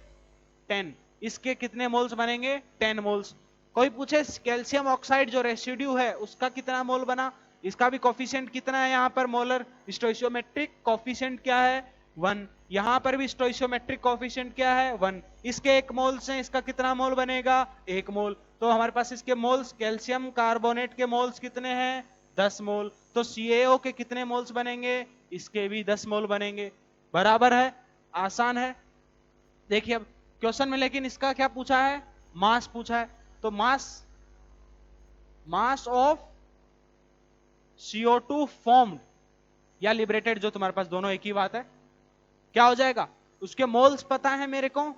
10। इसके कितने मोल्स बनेंगे, 10 मोल्स। कोई पूछे कैल्शियम ऑक्साइड जो रेसिड्यू है उसका कितना मोल बना, इसका भी कोफिशिएंट कितना है, यहां पर मोलर स्टोइचियोमेट्रिक कोफिशिएंट क्या है, 1। यहां पर भी स्टोइचियोमेट्रिक कोफिशिएंट क्या है, 1। इसके 1 मोल से इसका कितना मोल बनेगा, 1 मोल। तो हमारे पास इसके मोल्स, कैल्शियम कार्बोनेट के मोल्स कितने हैं, 10 मोल। तो CaO के कितने मोल्स बनेंगे, इसके भी 10 मोल बनेंगे। बराबर है, आसान है। देखिए अब क्वेश्चन में लेकिन इसका क्या पूछा है, मास पूछा है। तो मास ऑफ CO2 फॉर्म्ड या लिबरेटेड, जो तुम्हारे पास दोनों एक ही बात है, क्या हो जाएगा, उसके मोल्स पता है मेरे को,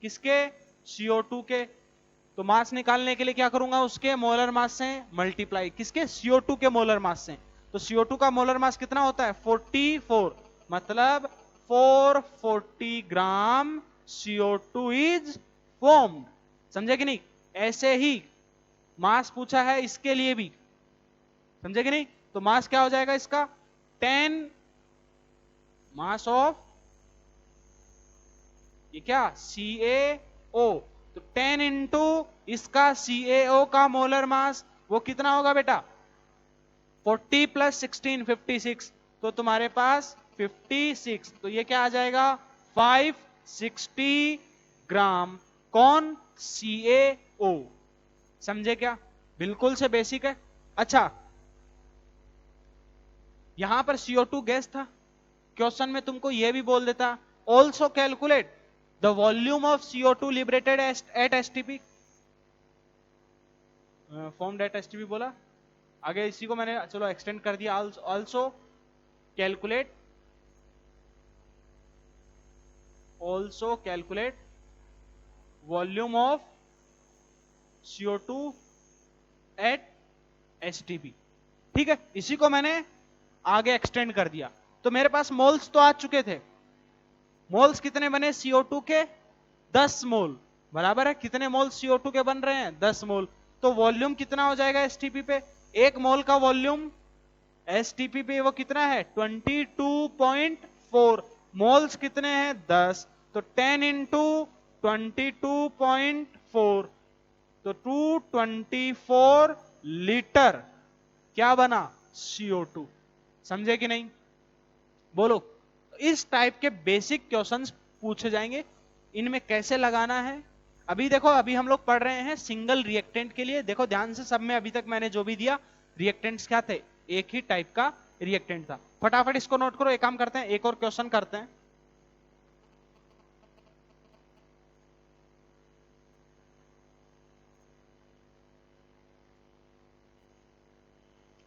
किसके, CO2 के। तो मास निकालने के लिए क्या करूंगा, उसके मोलर मास से मल्टीप्लाई, किसके, CO2 के मोलर मास से। तो CO2 का मोलर मास कितना होता है, 44, मतलब 440 ग्राम CO2 इज फॉर्म्ड। समझे कि नहीं। ऐसे ही मास पूछा है इसके लिए भी, समझे कि नहीं। तो मास क्या हो जाएगा इसका, 10 मास ऑफ, ये क्या, CaO। तो 10 इंटू इसका CaO का मोलर मास, वो कितना होगा बेटा, 40 + 16 56। तो तुम्हारे पास 56। तो ये क्या आ जाएगा, 560 ग्राम। कौन, CaO। समझे क्या, बिल्कुल से बेसिक है। अच्छा, यहां पर CO2 गैस था, क्वेश्चन में तुमको यह भी बोल देता, also calculate the volume of CO2 liberated at STP, formed at STP बोला, आगे इसी को मैंने चलो एक्सटेंड कर दिया। Also calculate volume of CO2 at STP। ठीक है, इसी को मैंने आगे एक्सटेंड कर दिया। तो मेरे पास मोल्स तो आ चुके थे। मोल्स कितने बने CO2 के? 10 मोल। बराबर है, कितने मोल CO2 के बन रहे हैं? 10 मोल। तो वॉल्यूम कितना हो जाएगा STP पे? एक मोल का वॉल्यूम STP पे वो कितना है? 22.4। मोल्स कितने हैं? 10। तो 10 इंटू 22.4 तो 224 लीटर क्या बना? CO2। समझे कि नहीं? बोलो। इस टाइप के बेसिक क्वेश्चंस पूछे जाएंगे, इनमें कैसे लगाना है। अभी देखो, अभी हम लोग पढ़ रहे हैं सिंगल रिएक्टेंट के लिए। देखो ध्यान से, सब में अभी तक मैंने जो भी दिया रिएक्टेंट्स क्या थे? एक ही टाइप का रिएक्टेंट था। फटाफट इसको नोट करो। एक काम करते हैं, एक और क्वेश्चन करते हैं।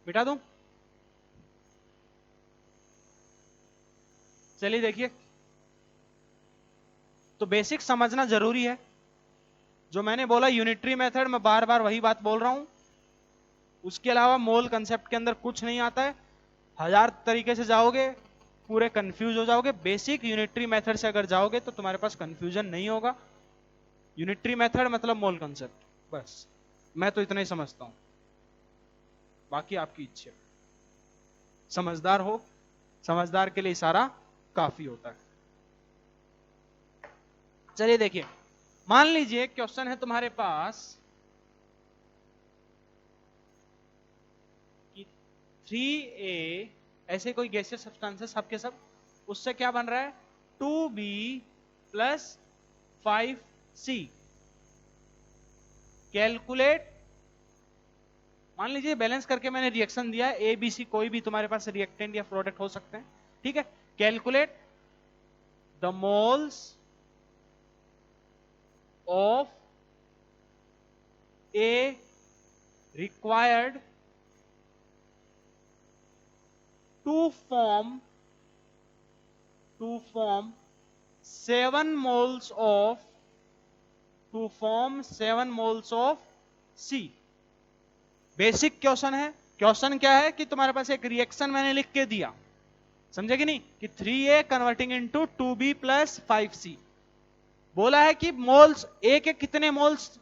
बिठा दूं? चलिए देखिए, तो बेसिक समझना जरूरी है। जो मैंने बोला यूनिटरी मेथड, मैं बार बार वही बात बोल रहा हूं। उसके अलावा मोल कंसेप्ट के अंदर कुछ नहीं आता है। हजार तरीके से जाओगे पूरे कंफ्यूज हो जाओगे। बेसिक यूनिटरी मेथड से अगर जाओगे तो तुम्हारे पास कंफ्यूजन नहीं होगा। यूनिटरी मेथड मतलब मोल कंसेप्ट, बस। मैं तो इतना ही समझता हूं, बाकी आपकी इच्छा। समझदार हो, समझदार के लिए इशारा काफी होता है। चलिए देखिए, मान लीजिए क्वेश्चन है तुम्हारे पास कि 3A ऐसे कोई गैसियस सब्सटेंसेस सब के सब, उससे क्या बन रहा है? 2B plus 5C। कैलकुलेट, मान लीजिए बैलेंस करके मैंने रिएक्शन दिया है, ABC कोई भी तुम्हारे पास रिएक्टेंट या प्रोडक्ट हो सकते हैं। ठीक है, calculate the moles of A required to form 7 moles of C। Basic question है। क्वेश्चन क्या है कि तुम्हारे पास एक रिएक्शन मैंने लिख के दिया, समझे कि नहीं, कि 3A converting into 2B plus 5C। बोला है कि मोल्स A के कितने मोल्स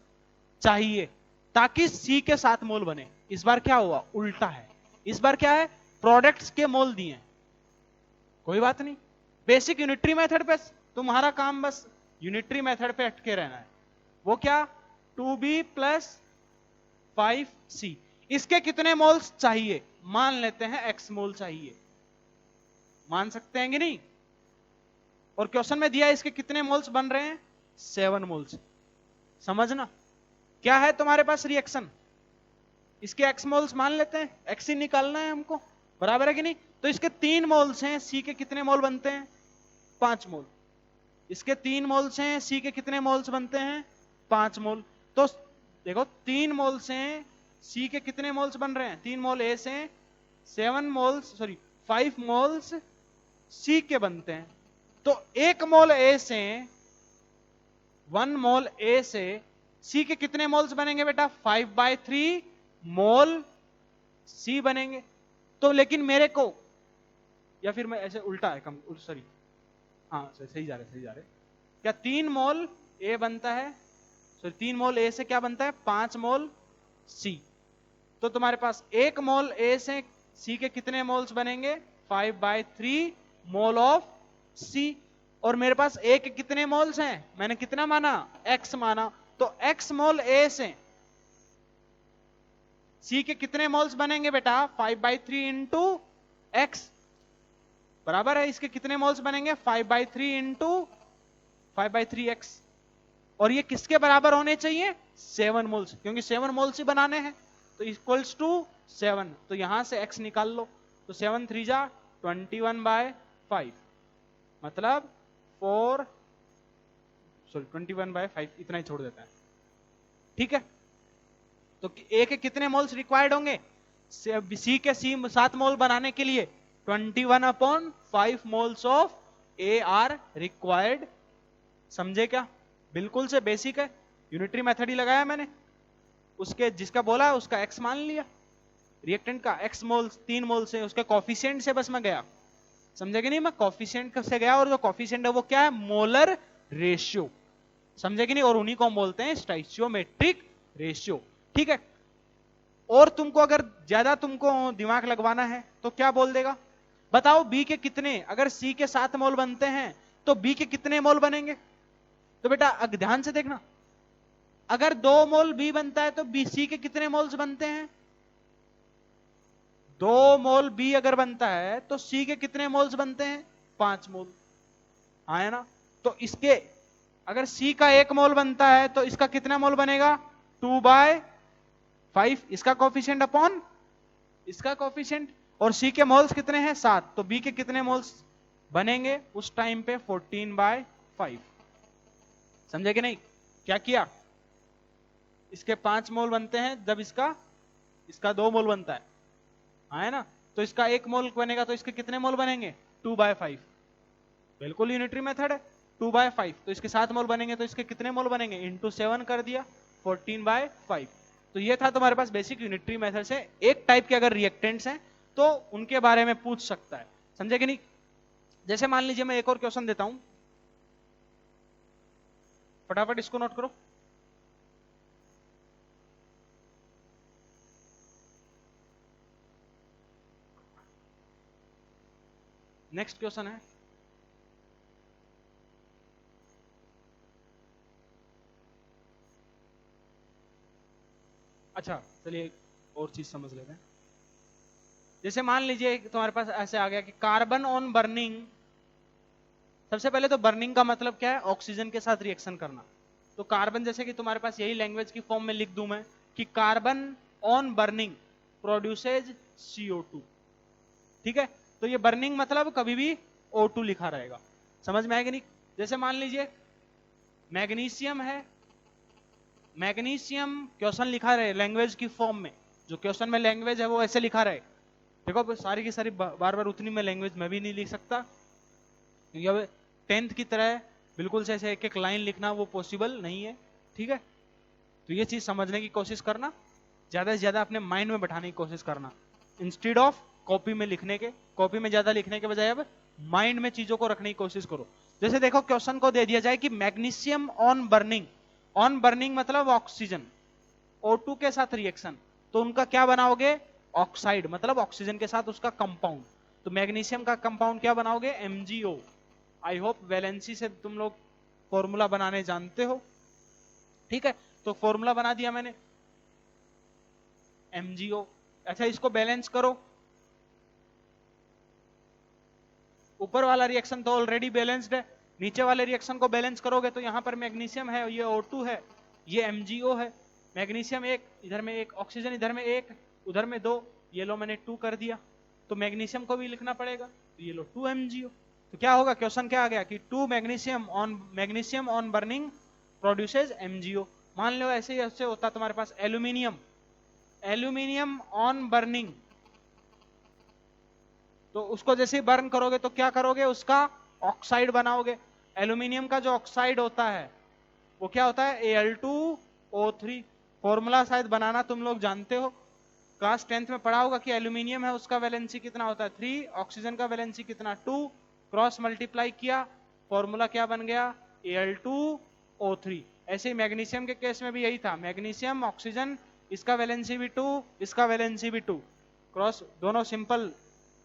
चाहिए ताकि C के 7 मोल बने। इस बार क्या हुआ? उल्टा है। इस बार क्या है? प्रोडक्ट्स के मोल दिए। कोई बात नहीं, बेसिक यूनिटरी मेथड पे तुम्हारा काम बस यूनिटरी मेथड पे अटके रहना है। वो क्या? 2B plus 5C। इसके कितने मोल्स चाहिए? मान लेते हैं X मोल चाहिए। मान सकते हैं कि नहीं? और क्वेश्चन में दिया इसके कितने मोल्स बन रहे हैं? 7 मोल्स। समझना, क्या है तुम्हारे पास रिएक्शन, इसके X मोल्स मान लेते हैं, X ही निकालना है हमको। बराबर है कि नहीं? तो इसके 3 मोल्स हैं, C के कितने मोल बनते हैं? 5 मोल। इसके 3 मोल्स हैं, C के कितने मोल्स बनते हैं? 5 मोल। तो देखो 3 मोल से C के कितने मोल्स बन रहे हैं? 3 मोल A से 5 मोल्स C के बनते हैं। तो 1 मोल A से 1 मोल A से C के कितने मोल्स बनेंगे बेटा? 5/3 मोल C बनेंगे। तो लेकिन मेरे को, या फिर मैं ऐसे उल्टा है, सॉरी, हाँ सही जा रहे। क्या 3 मोल A बनता है? 3 मोल A से क्या बनता है? 5 मोल C। तो तुम्हारे पास 1 मोल A से C के कितने मोल्स बनेंगे? 5/3 मोल ऑफ C। और मेरे पास A के कितने मोल्स हैं? मैंने कितना माना? X माना। तो X मोल A से C के कितने मोल्स बनेंगे बेटा? 5/3 इंटू X। बराबर है, इसके कितने मोल्स बनेंगे? 5/3 इंटू 5/3x। और ये किसके बराबर होने चाहिए? 7 मोल्स, क्योंकि 7 मोल्स ही बनाने हैं। तो इक्वल्स टू 7। तो यहां से x निकाल लो। तो 7 3 जा 21/5, मतलब 21/5, इतना ही छोड़ देता है। ठीक है, तो A के कितने मोल्स रिक्वायर्ड होंगे? सी के 7 मोल बनाने के लिए 21/5 moles of A R required. समझे क्या? बिल्कुल से बेसिक है, यूनिटरी मेथड ही लगाया मैंने। उसके जिसका बोला है उसका एक्स मान लिया, रिएक्टेंट का एक्स मोल्स 3 मोल से, उसके कॉफिशिएंट से बस मैं गया। समझे कि नहीं? मैं कॉफिशिएंट से गया, और जो कॉफिशिएंट है वो क्या है? Molar ratio. समझे कि नहीं? और उन्हीं को हम बोलते हैं स्टोइचियोमेट्रिक रेशियो। ठीक है। और तुमको अगर ज्यादा तुमको दिमाग लगवाना है तो क्या बोल देगा? बताओ बी के कितने, अगर सी के 7 मोल बनते हैं तो बी के कितने मोल बनेंगे? तो बेटा ध्यान से देखना, अगर 2 मोल बी बनता है तो बी सी के कितने मोल्स बनते हैं? 2 मोल बी अगर बनता है तो सी के कितने मोल्स बनते हैं? 5 मोल। आया ना? तो इसके अगर सी का 1 मोल बनता है तो इसका कितना मोल बनेगा? 2/5 इसका कोफिशिएंट अपॉन इसका कोफिशिएंट। और सी के मोल्स कितने हैं? 7। तो बी के कितने मोल्स बनेंगे उस टाइम पे? 14/5। समझे कि नहीं? क्या किया? इसके 5 मोल बनते हैं जब इसका इसका 2 मोल बनता है। है ना? तो इसका 1 मोल बनेगा तो इसके कितने मोल बनेंगे? 2/5। बिल्कुल यूनिटरी मेथड है। 2/5 तो इसके 7 मोल बनेंगे तो इसके कितने मोल बनेंगे? इंटू 7 कर दिया, 14/5। तो ये था तुम्हारे पास बेसिक यूनिटरी मेथड से एक टाइप के अगर रिएक्टेंट्स हैं तो उनके बारे में पूछ सकता है। समझे कि नहीं? जैसे मान लीजिए मैं एक और क्वेश्चन देता हूं, फटाफट इसको नोट करो। नेक्स्ट क्वेश्चन है, अच्छा चलिए और चीज समझ लेते हैं। जैसे मान लीजिए तुम्हारे पास ऐसे आ गया कि कार्बन ऑन बर्निंग, सबसे पहले तो बर्निंग का मतलब क्या है? ऑक्सीजन के साथ रिएक्शन करना। तो कार्बन, जैसे कि तुम्हारे पास यही लैंग्वेज की फॉर्म में लिख दूं मैं कि carbon on burning produces CO2। ठीक है? तो ये बर्निंग मतलब कभी भी O2 लिखा रहेगा। समझ में आएगा नहीं? जैसे मान लीजिए मैग्नीशियम है, मैग्नीशियम क्वेश्चन लिखा रहे लैंग्वेज की फॉर्म में, जो क्वेश्चन में लैंग्वेज है वो ऐसे लिखा रहे। देखो सारी की सारी बार बार उतनी में लैंग्वेज मैं भी नहीं लिख सकता, क्योंकि अब 10th की तरह बिल्कुल से ऐसे एक एक लाइन लिखना वो पॉसिबल नहीं है। ठीक है? तो ये चीज समझने की कोशिश करना, ज्यादा से ज्यादा अपने माइंड में बैठाने की कोशिश करना, इंस्टेड ऑफ कॉपी में लिखने के। कॉपी में ज्यादा लिखने के बजाय अब माइंड में चीजों को रखने की कोशिश करो। जैसे देखो क्वेश्चन को दे दिया जाए कि magnesium on burning, on burning मतलब ऑक्सीजन O2 के साथ रिएक्शन, तो उनका क्या बनाओगे? ऑक्साइड, मतलब ऑक्सीजन के साथ उसका कंपाउंड। तो मैग्नीशियम का कंपाउंड क्या बनाओगे? MgO। आई होप वैलेंसी से तुम लोग फॉर्मूला बनाने जानते हो। ठीक है? तो फॉर्मूला बना दिया मैंने MgO। अच्छा इसको बैलेंस करो, ऊपर वाला रिएक्शन तो ऑलरेडी बैलेंस्ड है, नीचे वाले रिएक्शन को बैलेंस करोगे तो यहां पर मैग्नीशियम है, ये O2 है, ये MgO है। मैग्नीशियम 1, इधर में 1 ऑक्सीजन, इधर में 1, उधर में 2, ये लो मैंने 2 कर दिया। तो मैग्नीशियम को भी लिखना पड़ेगा, तो ये लो 2 MgO। तो क्या होगा? क्वेश्चन क्या आ गया कि 2 magnesium on burning produces MgO। मान लो ऐसे ही ऐसे होता तुम्हारे पास एल्यूमिनियम, एल्यूमिनियम ऑन बर्निंग, तो उसको जैसे ही बर्न करोगे तो क्या करोगे? उसका ऑक्साइड बनाओगे। एल्यूमिनियम का जो ऑक्साइड होता है वो क्या होता है? Al2O3। फॉर्मूला शायद बनाना तुम लोग जानते हो, क्लास 10th में पढ़ा होगा कि एल्यूमिनियम है उसका वैलेंसी कितना होता है? 3, ऑक्सीजन का वैलेंसी कितना? 2, क्रॉस मल्टीप्लाई किया, फॉर्मूला क्या बन गया? Al2O3। ऐसे ही मैग्नीशियम के केस में भी यही था, मैग्नीशियम ऑक्सीजन, इसका वैलेंसी भी 2, इसका वैलेंसी भी 2, क्रॉस दोनों सिंपल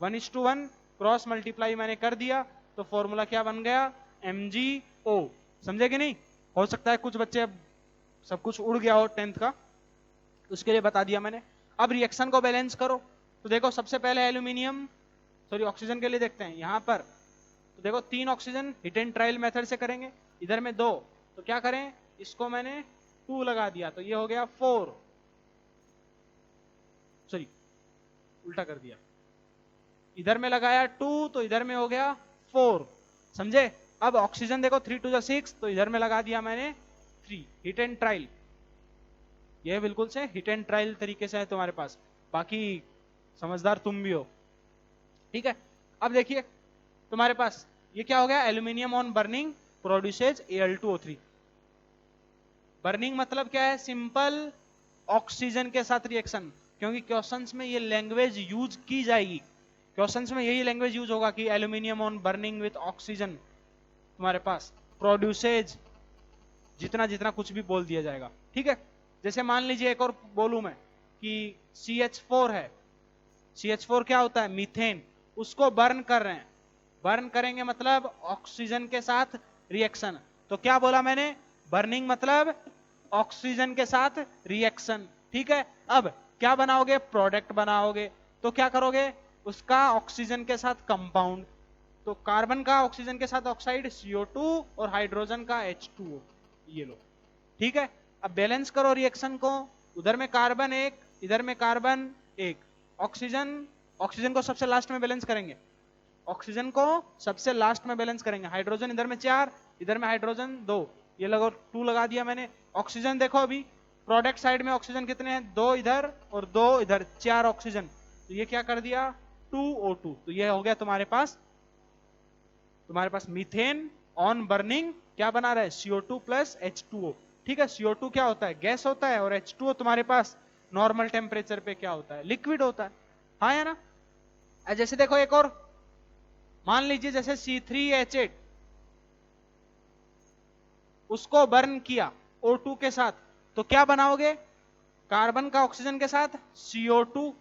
1:1 क्रॉस मल्टीप्लाई मैंने कर दिया, तो फॉर्मूला क्या बन गया? MgO। समझे कि नहीं? हो सकता है कुछ बच्चे अब सब कुछ उड़ गया हो 10th का, उसके लिए बता दिया मैंने। अब रिएक्शन को बैलेंस करो, तो देखो सबसे पहले एल्यूमिनियम, सॉरी ऑक्सीजन के लिए देखते हैं यहां पर। तो देखो 3 oxygen hit and trial method से करेंगे, इधर में 2, तो क्या करें? इसको मैंने 2 लगा दिया तो ये हो गया 4, सॉरी उल्टा कर दिया, इधर में लगाया 2 तो इधर में हो गया 4। समझे? अब ऑक्सीजन देखो 3 2 6, तो इधर में लगा दिया मैंने 3, हिट एंड ट्रायल। ये बिल्कुल से हिट एंड ट्रायल तरीके से है तुम्हारे पास, बाकी समझदार तुम भी हो, ठीक है। अब देखिए तुम्हारे पास ये क्या हो गया, aluminium on burning produces Al2O3। Burning मतलब क्या है, सिंपल ऑक्सीजन के साथ रिएक्शन, क्योंकि क्वेश्चंस में ये लैंग्वेज यूज की जाएगी, क्वेश्चंस में यही लैंग्वेज यूज होगा कि aluminium on burning with oxygen तुम्हारे पास प्रोड्यूसेज, जितना जितना कुछ भी बोल दिया जाएगा, ठीक है। जैसे मान लीजिए एक और बोलूं मैं कि CH4 है, CH4 क्या होता है, मीथेन, उसको बर्न कर रहे हैं, बर्न करेंगे मतलब ऑक्सीजन के साथ रिएक्शन। तो क्या बोला मैंने, बर्निंग मतलब ऑक्सीजन के साथ रिएक्शन, ठीक है। अब क्या बनाओगे, प्रोडक्ट बनाओगे, तो क्या करोगे, उसका ऑक्सीजन के साथ कंपाउंड, तो कार्बन का ऑक्सीजन के साथ ऑक्साइड CO2 और हाइड्रोजन का H2O, ये लो, ठीक है। अब बैलेंस करो रिएक्शन को, उधर में कार्बन एक, इधर में कार्बन एक, ऑक्सीजन, ऑक्सीजन को सबसे लास्ट में बैलेंस करेंगे, ऑक्सीजन को सबसे लास्ट में बैलेंस करेंगे, हाइड्रोजन इधर में 4, इधर में हाइड्रोजन 2, ये लगो 2 लगा दिया मैंने। ऑक्सीजन देखो अभी प्रोडक्ट साइड में ऑक्सीजन कितने हैं, 2 इधर और 2 इधर, 4 ऑक्सीजन, तो ये क्या कर दिया 2O2, तो ये हो गया तुम्हारे पास मीथेन ऑन बर्निंग क्या बना रहा है, CO2 प्लस H2O, ठीक है। CO2 क्या होता है, गैस होता है, और H2O तुम्हारे पास नॉर्मल टेम्परेचर पे क्या होता है, लिक्विड होता है, हाँ या ना। जैसे देखो एक और मान लीजिए, जैसे C3H8 उसको बर्न किया O2 के साथ, तो क्या बनाओगे, कार्बन का ऑक्सीजन के साथ CO2,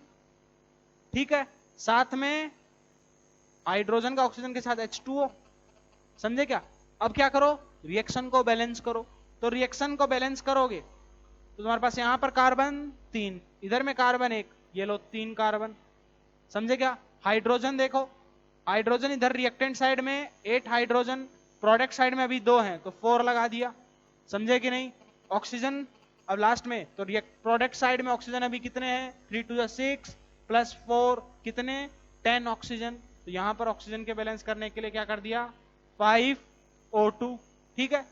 ठीक है, साथ में हाइड्रोजन का ऑक्सीजन के साथ H2O, समझे क्या। अब क्या करो, रिएक्शन को बैलेंस करो, तो रिएक्शन को बैलेंस करोगे तो तुम्हारे पास यहां पर कार्बन 3, इधर में कार्बन 1, ये लो 3 कार्बन, समझे क्या। हाइड्रोजन देखो, हाइड्रोजन इधर रिएक्टेंट साइड में 8 हाइड्रोजन, प्रोडक्ट साइड में अभी 2 हैं तो 4 लगा दिया, समझे कि नहीं। ऑक्सीजन अब लास्ट में, तो प्रोडक्ट साइड में ऑक्सीजन अभी कितने हैं, 3 to the 6 प्लस 4 कितने, 10 ऑक्सीजन, तो यहां पर ऑक्सीजन के बैलेंस करने के लिए क्या कर दिया 5O2, ठीक है।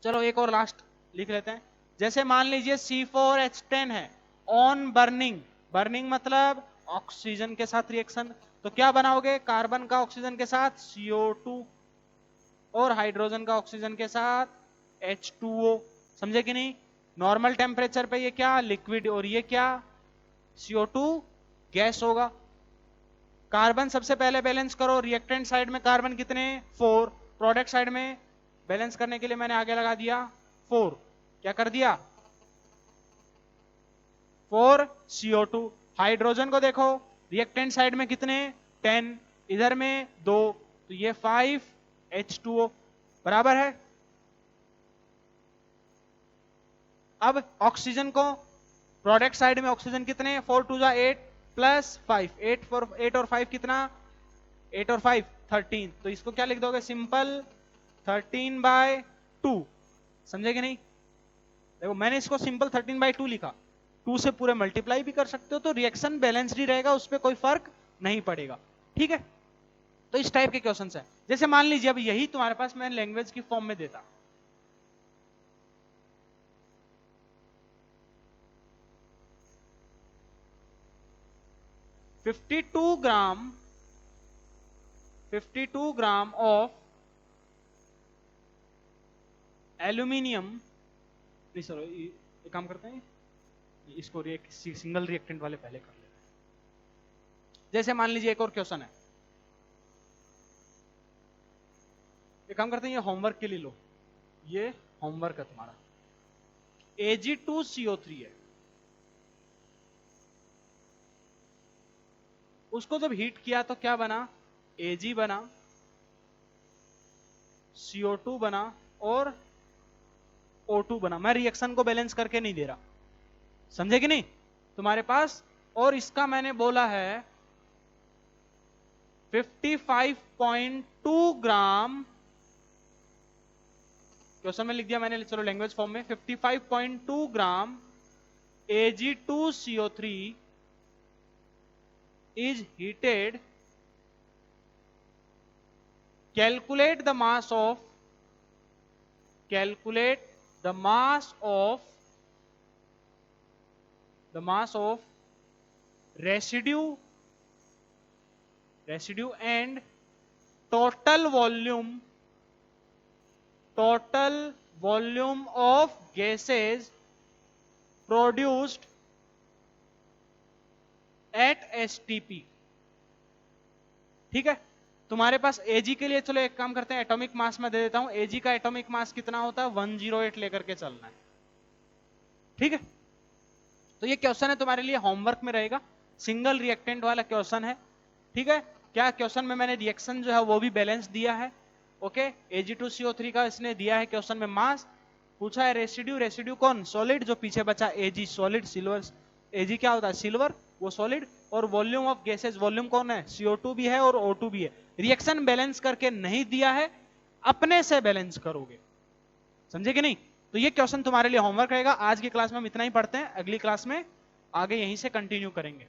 चलो एक और लास्ट लिख लेते हैं, जैसे मान लीजिए C4H10 है ऑन बर्निंग, बर्निंग मतलब ऑक्सीजन के साथ रिएक्शन, तो क्या बनाओगे, कार्बन का ऑक्सीजन के साथ CO2 और हाइड्रोजन का ऑक्सीजन के साथ H2O, समझे कि नहीं। नॉर्मल टेम्परेचर पे ये क्या लिक्विड और ये क्या CO2 गैस होगा। कार्बन सबसे पहले बैलेंस करो, रिएक्टेंट साइड में कार्बन कितने 4, प्रोडक्ट साइड में बैलेंस करने के लिए मैंने आगे लगा दिया 4, क्या कर दिया 4 CO2। हाइड्रोजन को देखो, रिएक्टेंट साइड में कितने 10, इधर में 2, तो ये 5 H2O बराबर है। अब ऑक्सीजन को, प्रोडक्ट साइड में ऑक्सीजन कितने 4 to the 8 प्लस 5, 8 और 5 कितना, 8 और 5 13, तो इसको क्या लिख दोगे सिंपल 13/2, समझे कि नहीं। देखो मैंने इसको सिंपल 13/2 लिखा, 2 से पूरे मल्टीप्लाई भी कर सकते हो, तो रिएक्शन बैलेंस्ड ही रहेगा, उस पर कोई फर्क नहीं पड़ेगा, ठीक है। तो इस टाइप के क्वेश्चन है, जैसे मान लीजिए अब यही तुम्हारे पास मैं लैंग्वेज की फॉर्म में देता, $52 ग्राम ऑफ एल्यूमिनियम, नहीं सर ये काम करते हैं, इसको सिंगल रिएक्टेंट वाले पहले कर लेते हैं। जैसे मान लीजिए एक और क्वेश्चन है, एक काम करते हैं, ये होमवर्क के लिए लो, ये होमवर्क है तुम्हारा, Ag2CO3 है, उसको जब हीट किया तो क्या बना, Ag बना, CO2 बना और O2 बना। मैं रिएक्शन को बैलेंस करके नहीं दे रहा, समझे कि नहीं तुम्हारे पास। और इसका मैंने बोला है 55.2 ग्राम, क्वेश्चन में लिख दिया मैंने, चलो लैंग्वेज फॉर्म में 55.2 ग्राम Ag2CO3 is heated, calculate the mass of the residue and total volume of gases produced at STP. ठीक है, तुम्हारे पास एजी के लिए चलो एक काम करते हैं, एटॉमिक मास में दे देता हूं। एजी का एटॉमिक मास कितना होता है? 108 लेकर के चलना है। ठीक है, तो ये क्वेश्चन है तुम्हारे लिए, होमवर्क में रहेगा, सिंगल रिएक्टेंट वाला क्वेश्चन है। ठीक है, क्या क्वेश्चन में मैंने रिएक्शन जो है वो भी बैलेंस दिया है। ओके, Ag2CO3 का इसने दिया है क्वेश्चन में मास, पूछा है रेसिड्यू कौन? सॉलिड, जो पीछे बचा Ag सॉलिड, सिल्वर, Ag क्या होता है? सिल्वर, वो सॉलिड। और वॉल्यूम ऑफ गैसेस, वॉल्यूम कौन है? CO2 भी है और O2 भी है। रिएक्शन बैलेंस करके नहीं दिया है, अपने से बैलेंस करोगे, समझे कि नहीं? तो ये क्वेश्चन तुम्हारे लिए होमवर्क रहेगा। आज की क्लास में हम इतना ही पढ़ते हैं, अगली क्लास में आगे यहीं से कंटिन्यू करेंगे।